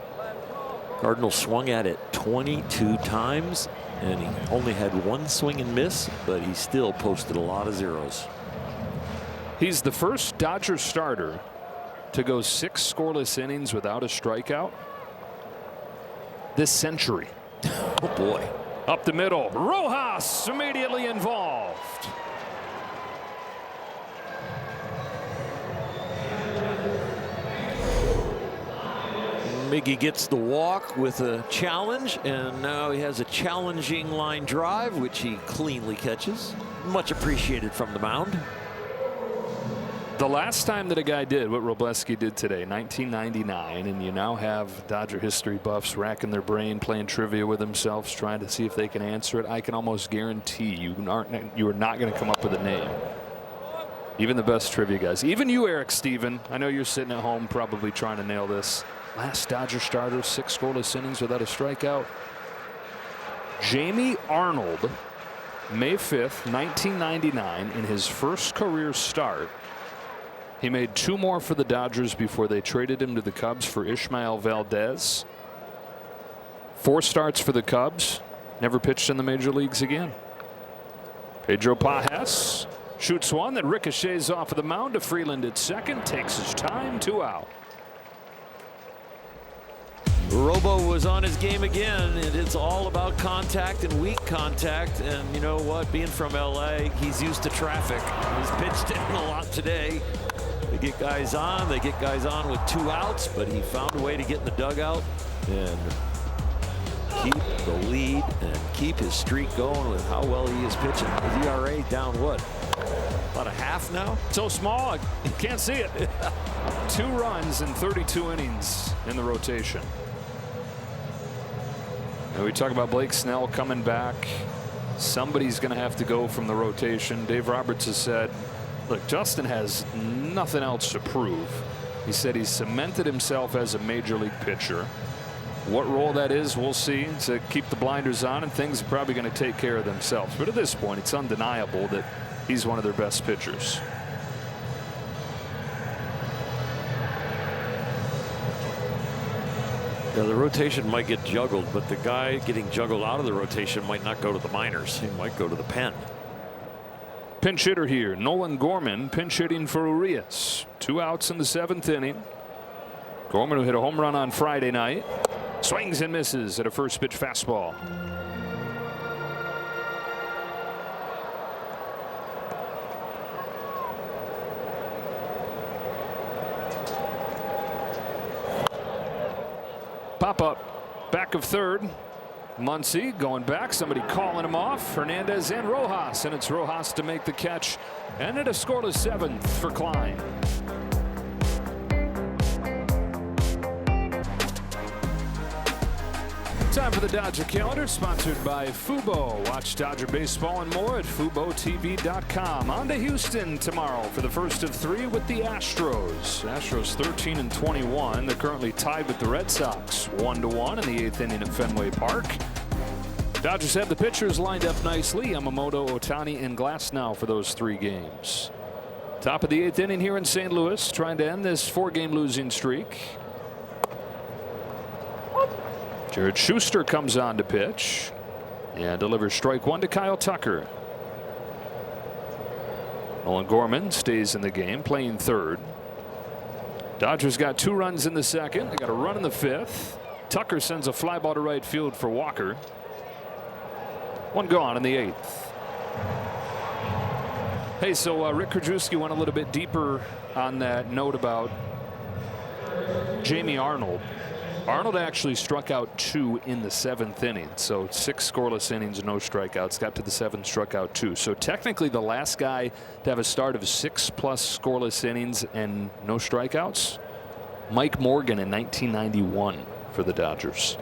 Cardinals swung at it 22 times, and he only had 1 swing and miss, but he still posted a lot of zeros. He's the first Dodger starter to go 6 scoreless innings without a strikeout this century. Oh boy. Up the middle. Rojas immediately involved. Miggy gets the walk with a challenge, and now he has a challenging line drive, which he cleanly catches. Much appreciated from the mound. The last time that a guy did what Robleski did today, 1999, and you now have Dodger history buffs racking their brain, playing trivia with themselves, trying to see if they can answer it. I can almost guarantee you are not going to come up with a name. Even the best trivia guys. Even you, Eric Steven. I know you're sitting at home probably trying to nail this. Last Dodger starter, 6 scoreless innings without a strikeout. Jamie Arnold, May 5th, 1999, in his first career start. He made 2 more for the Dodgers before they traded him to the Cubs for Ishmael Valdez. 4 starts for the Cubs. Never pitched in the major leagues again. Pedro Pajes shoots one that ricochets off of the mound to Freeland at second. Takes his time. 2 out. Robo was on his game again, and it's all about contact and weak contact. And you know what? Being from LA, he's used to traffic. He's pitched in a lot today. They get guys on. They get guys on with 2 outs, but he found a way to get in the dugout and keep the lead and keep his streak going with how well he is pitching. His ERA down what? About a half now? So small, I can't see it. 2 runs in 32 innings in the rotation. And we talk about Blake Snell coming back. Somebody's going to have to go from the rotation. Dave Roberts has said, look, Justin has nothing else to prove. He said he's cemented himself as a major league pitcher. What role that is, we'll see. To keep the blinders on, and things are probably going to take care of themselves. But at this point, it's undeniable that he's one of their best pitchers. Yeah, the rotation might get juggled, but the guy getting juggled out of the rotation might not go to the minors. He might go to the pen. Pinch hitter here, Nolan Gorman, pinch hitting for Urias. 2 outs in the 7th inning. Gorman, who hit a home run on Friday night, swings and misses at a first pitch fastball. Pop up, back of third. Muncy going back, somebody calling him off. Hernandez and Rojas, and it's Rojas to make the catch, and at a scoreless 7th for Klein. Time for the Dodger calendar, sponsored by Fubo. Watch Dodger baseball and more at FuboTV.com. On to Houston tomorrow for the first of 3 with the Astros. Astros 13-21. They're currently tied with the Red Sox 1-1 in the 8th inning at Fenway Park. Dodgers have the pitchers lined up nicely. Yamamoto, Ohtani, and Glasnow for those 3 games. Top of the 8th inning here in St. Louis, trying to end this 4-game losing streak. Jared Schuster comes on to pitch and delivers strike 1 to Kyle Tucker. Nolan Gorman stays in the game, playing third. Dodgers got 2 runs in the 2nd. They got a run in the 5th. Tucker sends a fly ball to right field for Walker. 1 gone in the 8th. Hey, so Rick Krajewski went a little bit deeper on that note about Jamie Arnold. Arnold actually struck out 2 in the 7th inning, so 6 scoreless innings, no strikeouts. Got to the 7th, struck out 2. So technically the last guy to have a start of 6+ scoreless innings and no strikeouts, Mike Morgan in 1991 for the Dodgers.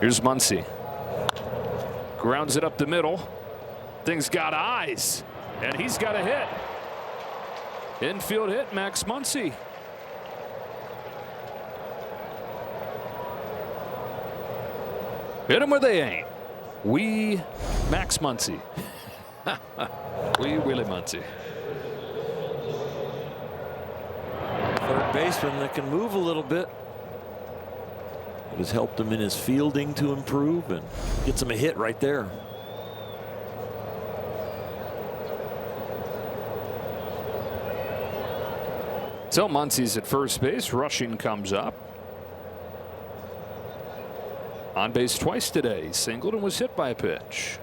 Here's Muncy. Grounds it up the middle. Thing's got eyes, and he's got a hit. Infield hit, Max Muncy. Hit them where they ain't. We Max Muncy. We Willie Muncy. Third baseman that can move a little bit. It has helped him in his fielding to improve and gets him a hit right there. So Muncy's at first base. Rushing comes up. On base twice today. Singled and was hit by a pitch.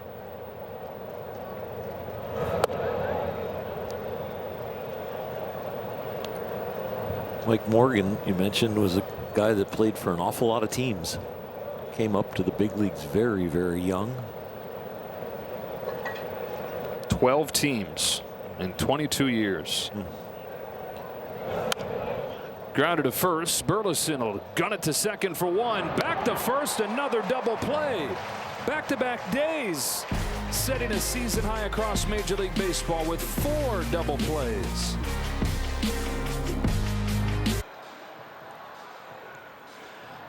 Mike Morgan, you mentioned, was a guy that played for an awful lot of teams. Came up to the big leagues very, very young. 12 teams in 22 years. Grounded to first. Burleson will gun it to second for 1. Back to first. Another double play. Back-to-back days. Setting a season high across Major League Baseball with 4 double plays.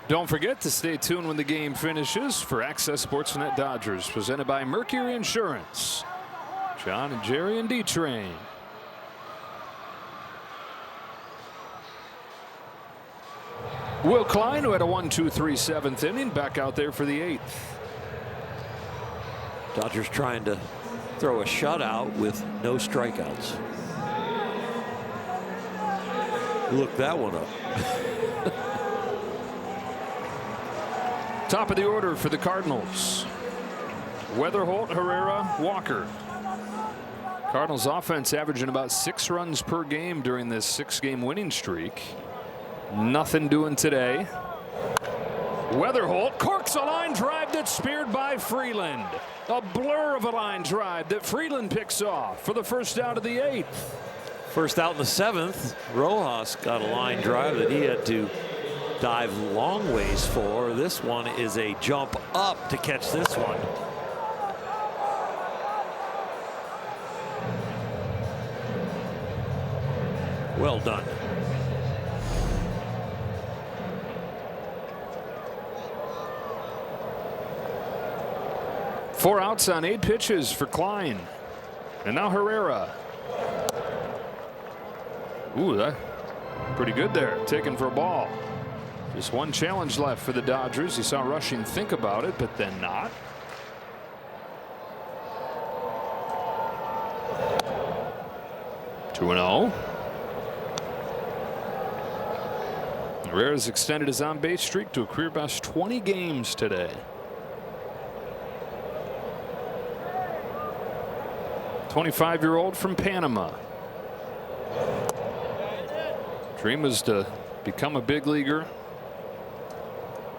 Don't forget to stay tuned when the game finishes for Access Sportsnet Dodgers, presented by Mercury Insurance. John and Jerry and D-Train. Will Klein, who had a 1-2-3 7th inning, back out there for the 8th. Dodgers trying to throw a shutout with no strikeouts. Look that one up. Top of the order for the Cardinals. Weatherholt, Herrera, Walker. Cardinals offense averaging about 6 runs per game during this 6-game winning streak. Nothing doing today. Weatherholt corks a line drive that's speared by Freeland. A blur of a line drive that Freeland picks off for the first out of the 8th. First out in the 7th, Rojas got a line drive that he had to dive long ways for. This one is a jump up to catch this one. Well done. Four outs on 8 pitches for Klein. And now Herrera. Ooh, that pretty good there. Taken for a ball. Just one challenge left for the Dodgers. You saw Rushing think about it, but then not. Two and 0. Herrera's extended his on-base streak to a career best 20 games today. 25-year-old from Panama. Dream was to become a big leaguer.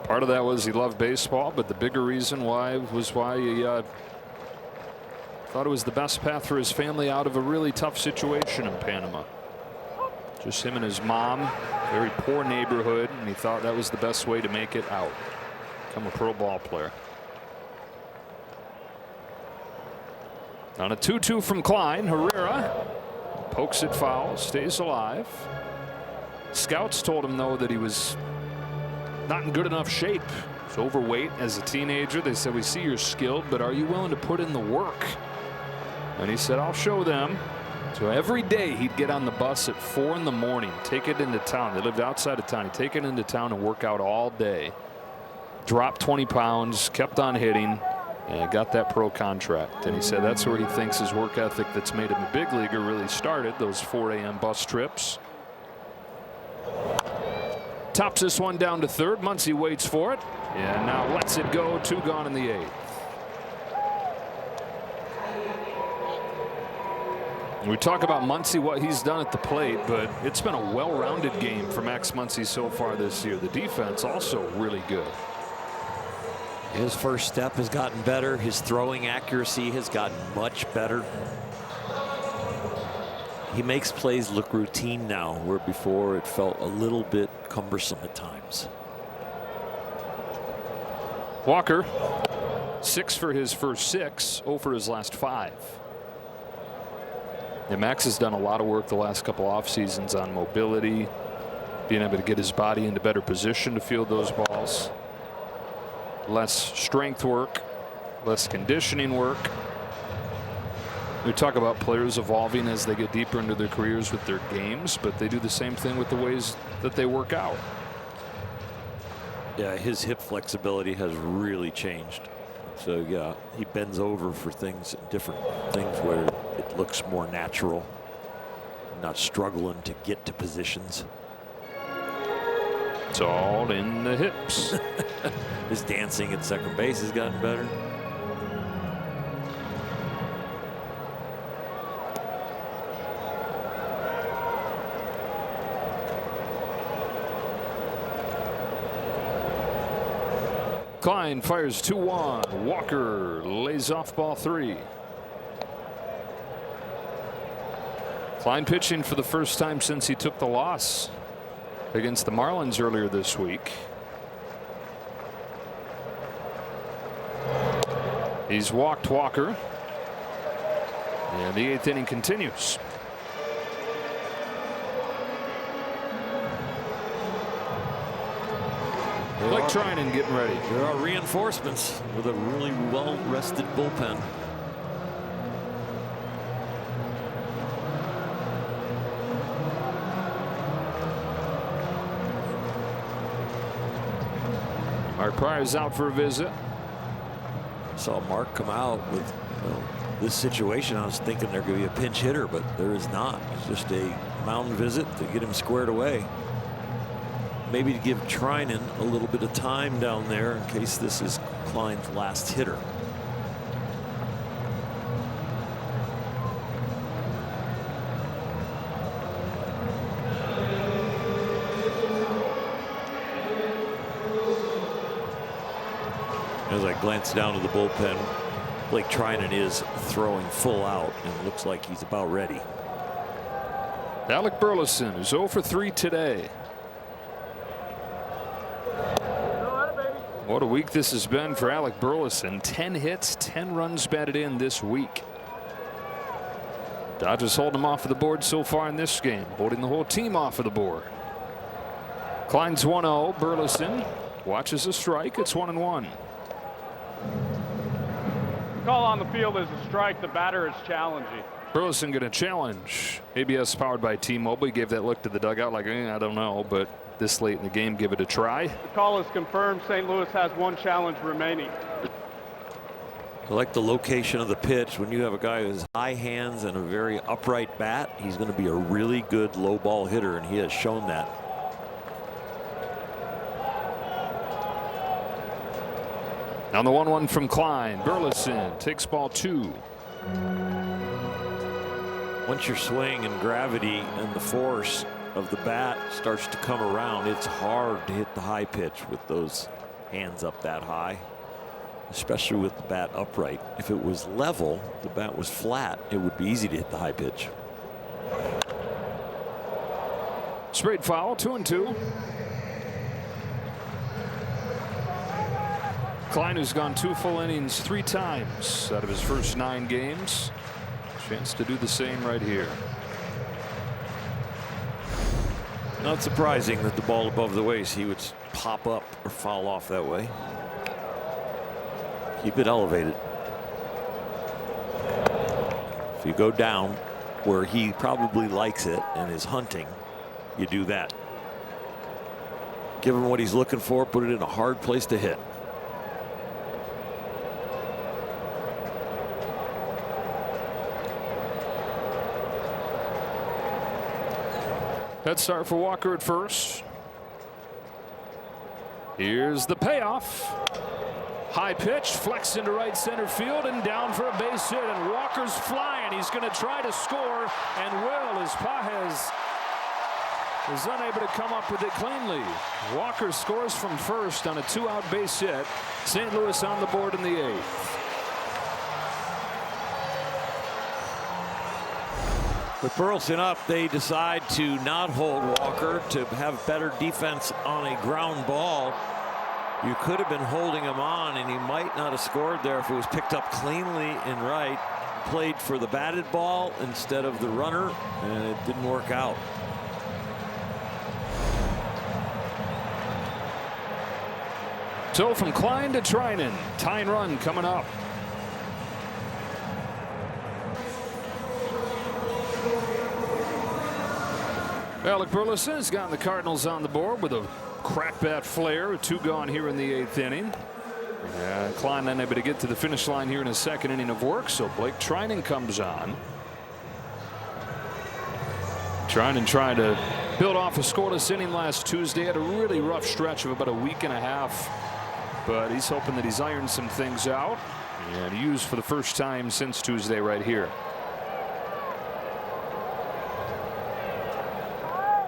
Part of that was he loved baseball, but the bigger reason why was why he thought it was the best path for his family out of a really tough situation in Panama. Just him and his mom, very poor neighborhood, and he thought that was the best way to make it out. Become a pro ball player. On a 2-2 from Klein, Herrera pokes it foul, stays alive. Scouts told him, though, that he was not in good enough shape. He's overweight as a teenager. They said, we see you're skilled, but are you willing to put in the work? And he said, I'll show them. So every day he'd get on the bus at 4 in the morning, take it into town. They lived outside of town. He'd take it into town and work out all day. Dropped 20 pounds, kept on hitting, and got that pro contract. And he said that's where he thinks his work ethic that's made him a big leaguer really started, those 4 a.m. bus trips. Tops this one down to third. Muncy waits for it. And now lets it go. 2 gone in the 8th. We talk about Muncy, what he's done at the plate, but it's been a well-rounded game for Max Muncy so far this year. The defense also really good. His first step has gotten better. His throwing accuracy has gotten much better. He makes plays look routine now, where before it felt a little bit cumbersome at times. Walker, 6 for his first 6, 0 for his last 5. Yeah, Max has done a lot of work the last couple off seasons on mobility, being able to get his body into better position to field those balls. Less strength work, less conditioning work. We talk about players evolving as they get deeper into their careers with their games, but they do the same thing with the ways that they work out. Yeah, his hip flexibility has really changed. So yeah, he bends over for things, different things where it looks more natural, not struggling to get to positions. It's all in the hips. His dancing at second base has gotten better. Klein fires 2-1. Walker lays off ball 3. Klein pitching for the first time since he took the loss against the Marlins earlier this week. He's walked Walker. And the 8th inning continues. Blake Trinan getting ready. There are reinforcements with a really well-rested bullpen. Mark Pryor's out for a visit. Saw Mark come out with this situation. I was thinking there could be a pinch hitter, but there is not. It's just a mound visit to get him squared away. maybe to give Treinen a little bit of time down there in case this is Klein's last hitter. As I glance down to the bullpen, Blake Treinen is throwing full out and looks like he's about ready. Alec Burleson is 0 for 3 today. What a week this has been for Alec Burleson. 10 hits, 10 runs batted in this week. Dodgers holding him off of the board so far in this game, holding the whole team off of the board. Klein's 1-0. Burleson watches a strike. It's 1-1. Call on the field is a strike. The batter is challenging. Burleson going to challenge. ABS powered by T-Mobile. He gave that look to the dugout like, I don't know, but this late in the game, give it a try. The call is confirmed. St. Louis has one challenge remaining. I like the location of the pitch. When you have a guy who has high hands and a very upright bat, he's going to be a really good low ball hitter, and he has shown that. On the 1-1 from Klein, Burleson takes ball 2. Once your swing and gravity and the force of the bat starts to come around, it's hard to hit the high pitch with those hands up that high, especially with the bat upright. If it was level, the bat was flat, it would be easy to hit the high pitch. Straight foul, 2-2. Klein, who's gone 2 full innings 3 times out of his first 9 games. Chance to do the same right here. Not surprising that the ball above the waist, he would pop up or foul off that way. Keep it elevated. If you go down where he probably likes it and is hunting, you do that. Give him what he's looking for, put it in a hard place to hit. Head start for Walker at first. Here's the payoff. High pitch, flex into right center field and down for a base hit. And Walker's flying. He's going to try to score and will, as Pages is unable to come up with it cleanly. Walker scores from first on a 2-out base hit. St. Louis on the board in the 8th. With Burleson up, they decide to not hold Walker to have better defense on a ground ball. You could have been holding him on, and he might not have scored there if it was picked up cleanly and right. Played for the batted ball instead of the runner, and it didn't work out. So from Klein to Treinen, tying run coming up. Alec Burleson has gotten the Cardinals on the board with a crack bat flare. 2 gone here in the 8th inning. Klein unable to get to the finish line here in his 2nd inning of work, so Blake Treinen comes on. Treinen trying to build off a scoreless inning last Tuesday. Had a really rough stretch of about a week and a half, but he's hoping that he's ironed some things out and used for the first time since Tuesday right here.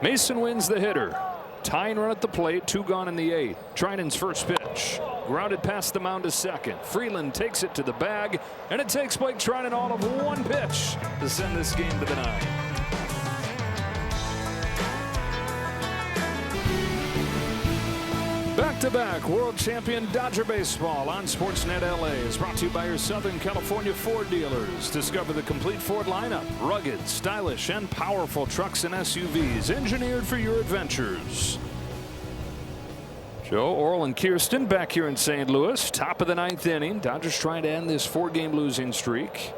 Mason wins the hitter. Tying run at the plate, 2 gone in the 8th. Treinen's first pitch. Grounded past the mound to second. Freeland takes it to the bag, and it takes Blake Treinen all of 1 pitch to send this game to the 9th. Back-to-back world champion Dodger baseball on Sportsnet LA is brought to you by your Southern California Ford dealers. Discover the complete Ford lineup. Rugged, stylish, and powerful trucks and SUVs engineered for your adventures. Joe, Oral, and Kirsten back here in St. Louis. Top of the 9th inning. Dodgers trying to end this 4-game losing streak.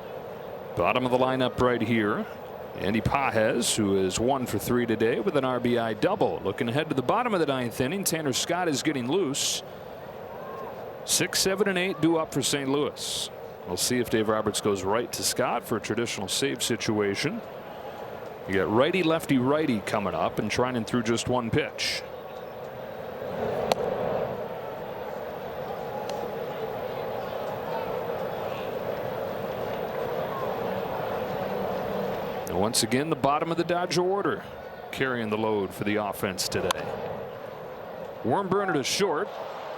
Bottom of the lineup right here. Andy Pages, who is 1 for 3 today with an RBI double. Looking ahead to the bottom of the 9th inning, Tanner Scott is getting loose. 6, 7, and 8 due up for St. Louis. We'll see if Dave Roberts goes right to Scott for a traditional save situation. You got righty, lefty, righty coming up, and Treinen threw just 1 pitch. Once again, the bottom of the Dodger order carrying the load for the offense today. Wormburner to short.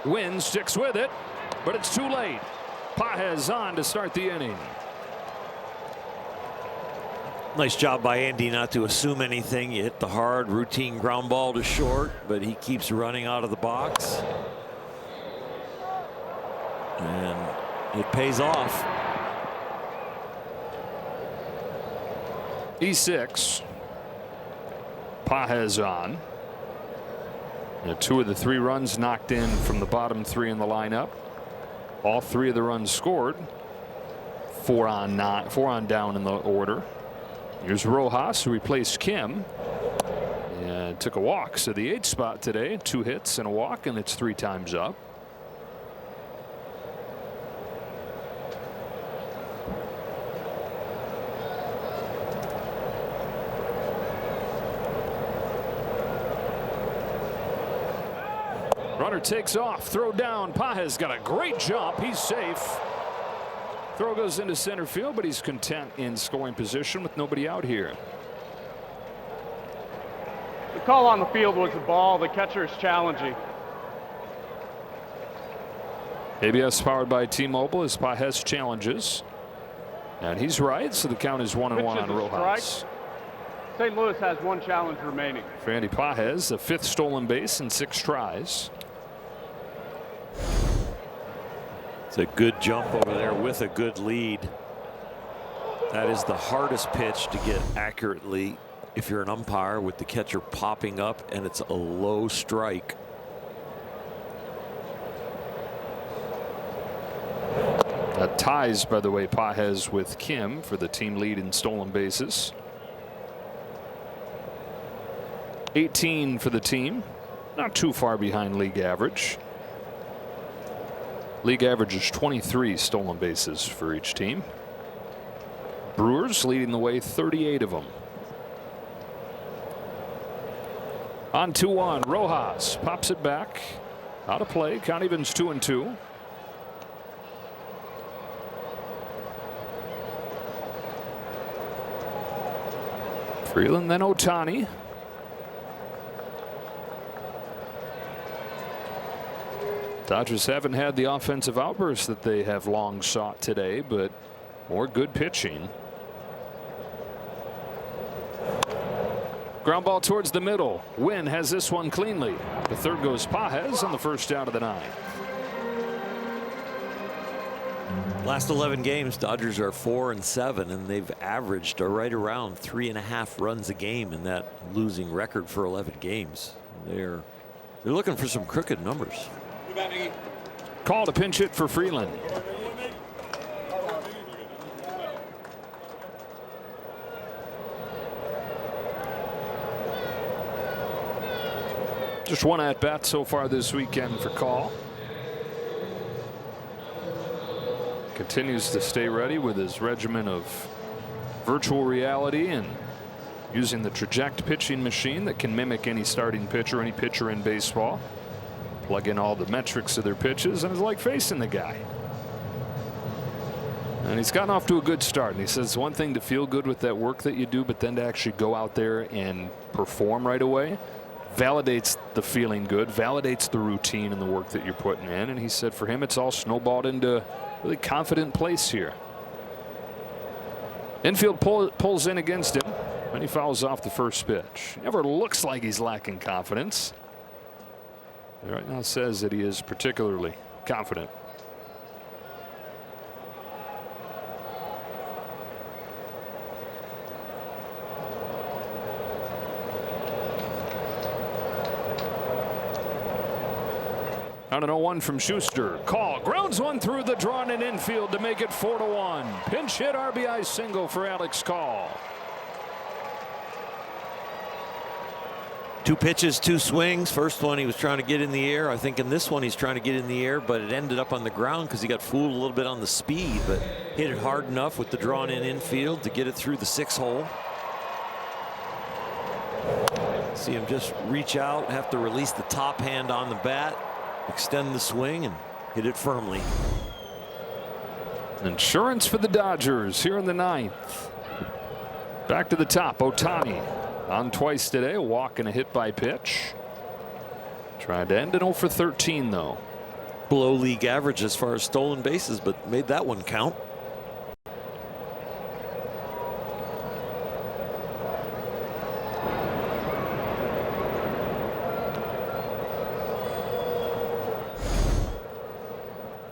Wynn sticks with it, but it's too late. Pages on to start the inning. Nice job by Andy not to assume anything. You hit the hard routine ground ball to short, but he keeps running out of the box. And it pays off. E6. Pages on. And 2 of the 3 runs knocked in from the bottom 3 in the lineup. All 3 of the runs scored. 4 on down in the order. Here's Rojas, who replaced Kim and took a walk. So the 8th spot today, 2 hits and a walk, and it's 3 times up. Runner takes off, throw down. Pages got a great jump. He's safe. Throw goes into center field, but he's content in scoring position with nobody out here. The call on the field was a ball. The catcher is challenging. ABS powered by T-Mobile as Pages challenges. And he's right, so the count is 1-1 on Rojas. St. Louis has 1 challenge remaining. For Andy Pages, the 5th stolen base in 6 tries. It's a good jump over there with a good lead. That is the hardest pitch to get accurately if you're an umpire, with the catcher popping up and it's a low strike. That ties, by the way, Pages with Kim for the team lead in stolen bases. 18 for the team, not too far behind league average. League average is 23 stolen bases for each team. Brewers leading the way, 38 of them. On 2-1, Rojas pops it back. Out of play. Count evens 2-2. Freeland, then Ohtani. Dodgers haven't had the offensive outburst that they have long sought today, but more good pitching. Ground ball towards the middle. Wynn has this one cleanly. The 3rd goes Pages on the 1st out of the 9th. Last 11 games, Dodgers are 4-7, and they've averaged right around 3.5 runs a game in that losing record for 11 games. They're looking for some crooked numbers. Call to pinch hit for Freeland. Just 1 at bat so far this weekend for Call. Continues to stay ready with his regimen of virtual reality and using the Traject pitching machine that can mimic any starting pitcher, any pitcher in baseball. Plug in all the metrics of their pitches, and it's like facing the guy. And he's gotten off to a good start. And he says it's one thing to feel good with that work that you do, but then to actually go out there and perform right away validates the feeling good, validates the routine and the work that you're putting in. And he said for him, it's all snowballed into a really confident place here. Infield pulls in against him, and he fouls off the first pitch. He never looks like he's lacking confidence. He right now says that he is particularly confident. On an 0-1 from Schuster. Call. Grounds one through the drawn in infield to make it 4-1. Pinch hit RBI single for Alex Call. 2 pitches, 2 swings. First one he was trying to get in the air. I think in this one he's trying to get in the air, but it ended up on the ground because he got fooled a little bit on the speed, but hit it hard enough with the drawn in infield to get it through the 6 hole. See him just reach out, have to release the top hand on the bat, extend the swing, and hit it firmly. Insurance for the Dodgers here in the 9th. Back to the top. Ohtani on twice today. A walk and a hit by pitch. Tried to end it 0 for 13 though. Below league average as far as stolen bases, but made that one count.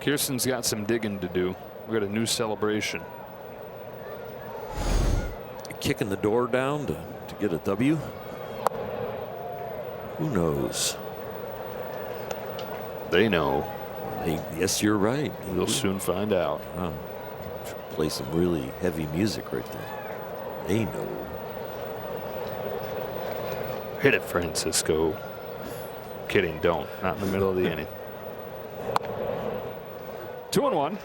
Kirsten's got some digging to do. We got a new celebration. Kicking the door down to get a W. Who knows? They know. Yes, you're right. We'll soon find out. Wow. Play some really heavy music right there. They know. Hit it, Francisco. Kidding, don't. Not in the middle of the inning. 2-1.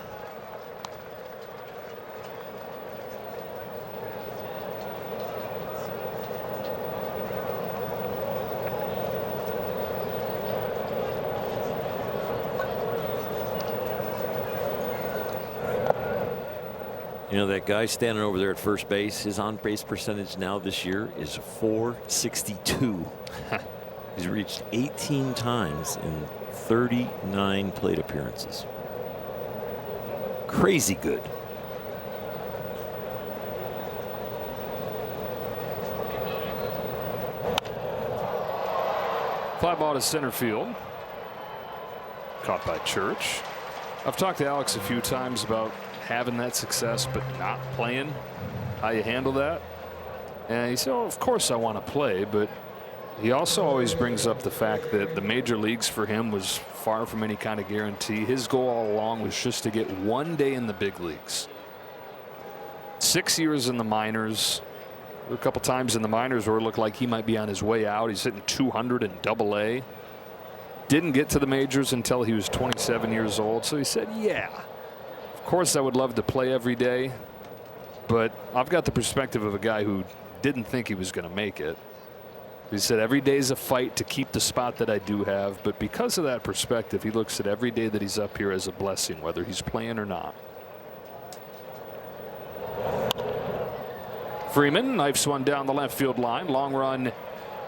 You know, that guy standing over there at first base, his on-base percentage now this year is .462. He's reached 18 times in 39 plate appearances. Crazy good. Fly ball to center field. Caught by Church. I've talked to Alex a few times about having that success but not playing. How you handle that? And he said, oh, of course I want to play, but he also always brings up the fact that the major leagues for him was far from any kind of guarantee. His goal all along was just to get one day in the big leagues. 6 years in the minors. A couple times in the minors where it looked like he might be on his way out. He's hitting 200 in Double-A. Didn't get to the majors until he was 27 years old. So he said, yeah, of course I would love to play every day, but I've got the perspective of a guy who didn't think he was going to make it. He said every day is a fight to keep the spot that I do have, but because of that perspective, he looks at every day that he's up here as a blessing, whether he's playing or not. Freeman knifes one down the left field line. Long run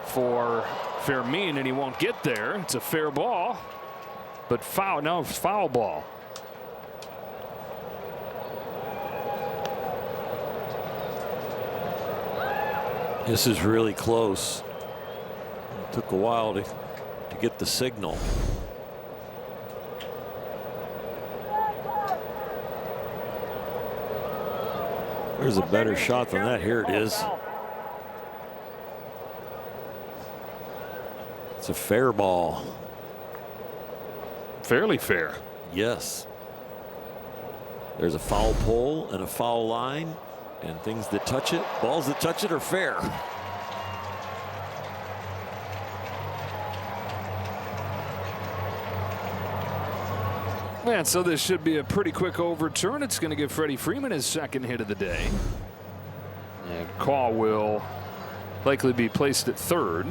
for Fermin, and he won't get there. It's a fair ball, but foul. No, foul ball. This is really close. It took a while to get the signal. There's a better shot than that. Here it is. It's a fair ball. Fairly fair. Yes. There's a foul pole and a foul line, and things that touch it, balls that touch it are fair. Man, so this should be a pretty quick overturn. It's going to give Freddie Freeman his second hit of the day. And Caw will likely be placed at third.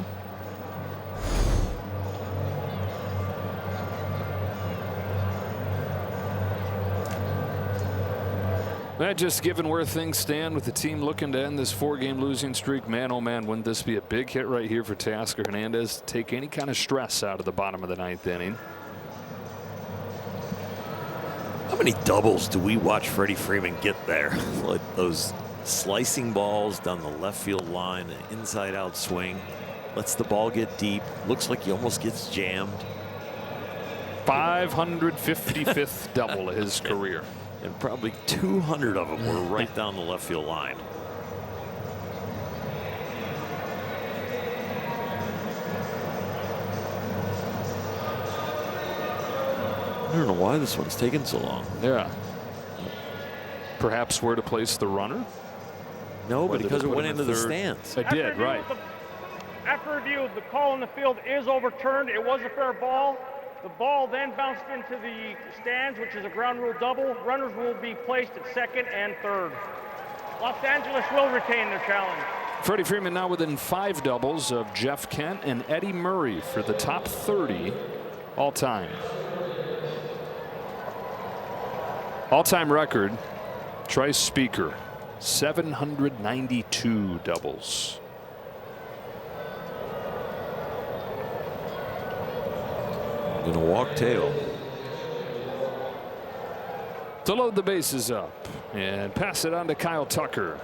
Just given where things stand with the team looking to end this 4-game losing streak, man, oh man, wouldn't this be a big hit right here for Teoscar Hernandez to take any kind of stress out of the bottom of the 9th inning. How many doubles do we watch Freddie Freeman get there? Like those slicing balls down the left field line, an inside out swing, lets the ball get deep, looks like he almost gets jammed. 555th double of his career. And probably 200 of them were right down the left field line. I don't know why this one's taking so long. Yeah. Perhaps where to place the runner? No, but because it went into the stands. It did, right. After review, the call in the field is overturned. It was a fair ball. The ball then bounced into the stands, which is a ground rule double. Runners will be placed at second and third. Los Angeles will retain their challenge. Freddie Freeman now within 5 doubles of Jeff Kent and Eddie Murray for the top 30 all time. All-time record, Trice Speaker, 792 doubles. Gonna walk tail. To load the bases up and pass it on to Kyle Tucker,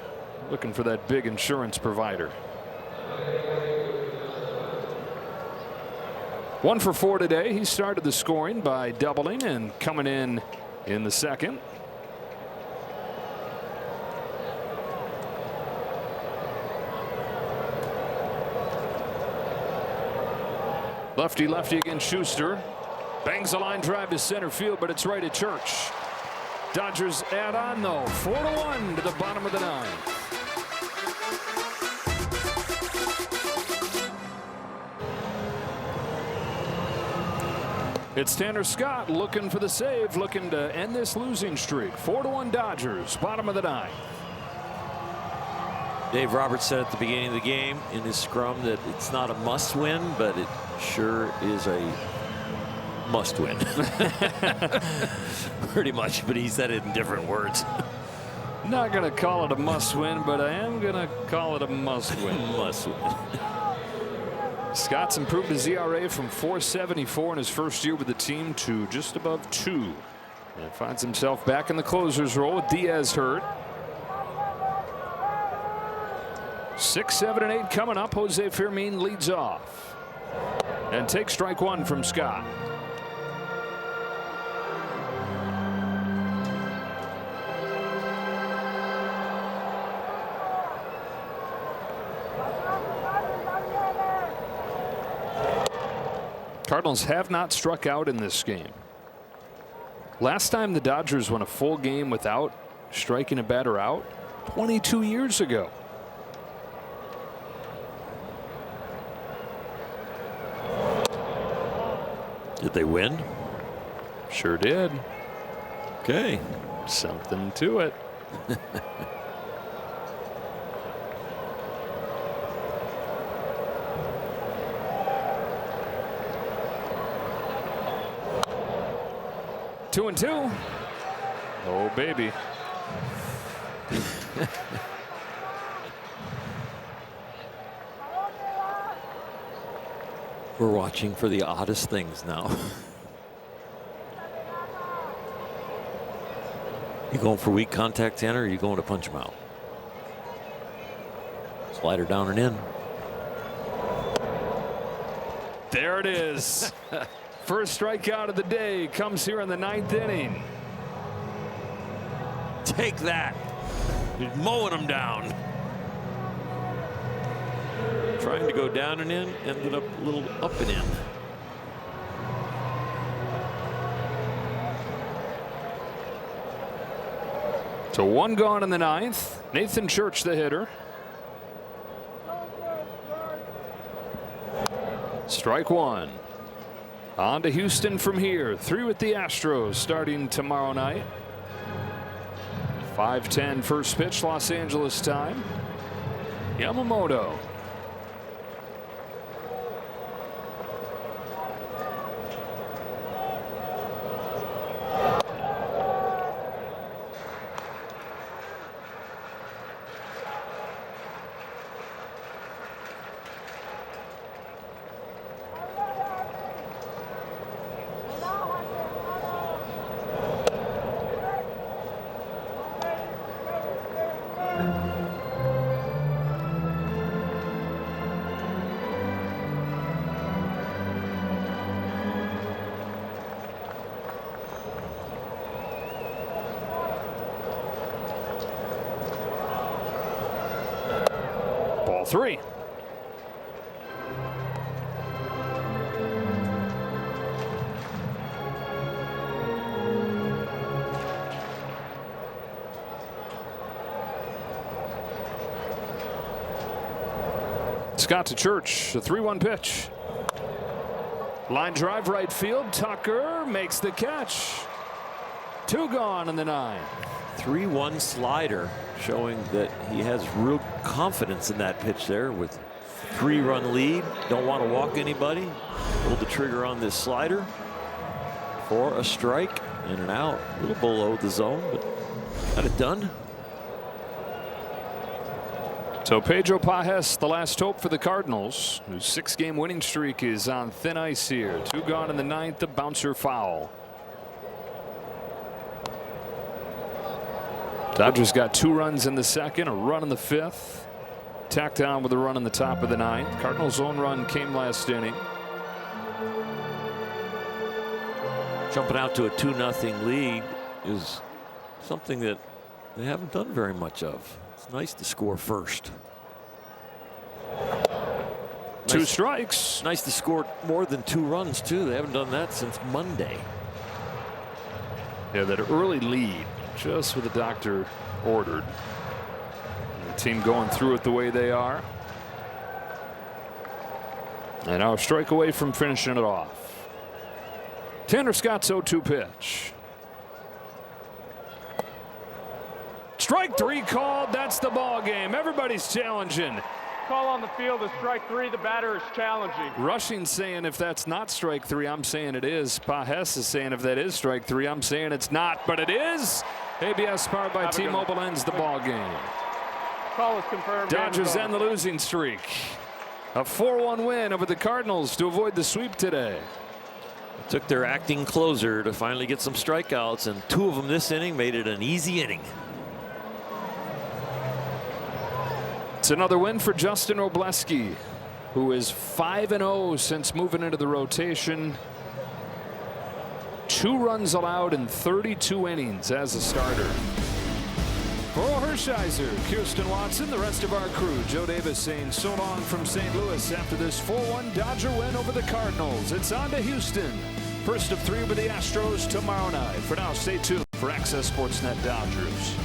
looking for that big insurance provider. 1 for 4 today. He started the scoring by doubling and coming in the second. Lefty against Schuster. Bangs a line drive to center field, but it's right at Church. Dodgers add on though, 4-1 to the bottom of the 9th. It's Tanner Scott looking for the save, looking to end this losing streak. 4-1 Dodgers, bottom of the 9th. Dave Roberts said at the beginning of the game in his scrum that it's not a must win, but it sure is a must win. Pretty much, but he said it in different words. Not going to call it a must win, but I am going to call it a must win. Must win. Scott's improved his ERA from .474 in his first year with the team to just above 2. And finds himself back in the closer's role with Diaz hurt. 6, 7, and 8 coming up. Jose Firmin leads off and takes strike 1 from Scott. Cardinals have not struck out in this game. Last time the Dodgers won a full game without striking a batter out, 22 years ago. Did they win? Sure did. Okay. Something to it. Two and 2. Oh, baby. We're watching for the oddest things now. You going for weak contact, Tanner, or are you going to punch him out? Slider down and in. There it is. First strikeout of the day comes here in the 9th inning. Take that. He's mowing him down. Trying to go down and in, ended up a little up and in. So 1 gone in the 9th. Nathan Church, the hitter. Strike 1. On to Houston from here. 3 with the Astros starting tomorrow night. 5:10 first pitch, Los Angeles time. Yamamoto. Ball 3. Scott to Church, a 3-1 pitch. Line drive right field. Tucker makes the catch. 2 gone in the 9th. 3-1 slider, showing that he has real confidence in that pitch there with 3-run lead. Don't want to walk anybody. Pull the trigger on this slider for a strike and an out. A little below the zone, but got it done. So Pedro Pages, the last hope for the Cardinals, whose 6-game winning streak is on thin ice here. 2 gone in the 9th, a bouncer foul. Dodgers got 2 runs in the 2nd, a run in the 5th, tacked on with a run in the top of the 9th. Cardinals' own run came last inning. Jumping out to a 2-0 lead is something that they haven't done very much of. It's nice to score first. 2 strikes. Nice to score more than 2 runs, too. They haven't done that since Monday. Yeah, that early lead, just what the doctor ordered. And the team going through it the way they are. And now a strike away from finishing it off. Tanner Scott's 0-2 pitch. Strike 3 called. That's the ball game. Everybody's challenging. Call on the field is strike 3. The batter is challenging. Rushing saying if that's not strike 3, I'm saying it is. Pages is saying if that is strike 3, I'm saying it's not, but it is. ABS powered by T-Mobile ends the ball game. Call is confirmed. Dodgers end the losing streak. A 4-1 win over the Cardinals to avoid the sweep today. It took their acting closer to finally get some strikeouts, and 2 of them this inning made it an easy inning. It's another win for Justin Robleski, who is 5-0 since moving into the rotation. 2 runs allowed in 32 innings as a starter. For Hershiser, Kirsten Watson, the rest of our crew, Joe Davis saying so long from St. Louis after this 4-1 Dodger win over the Cardinals. It's on to Houston. First of 3 with the Astros tomorrow night. For now, stay tuned for Access Sportsnet Dodgers.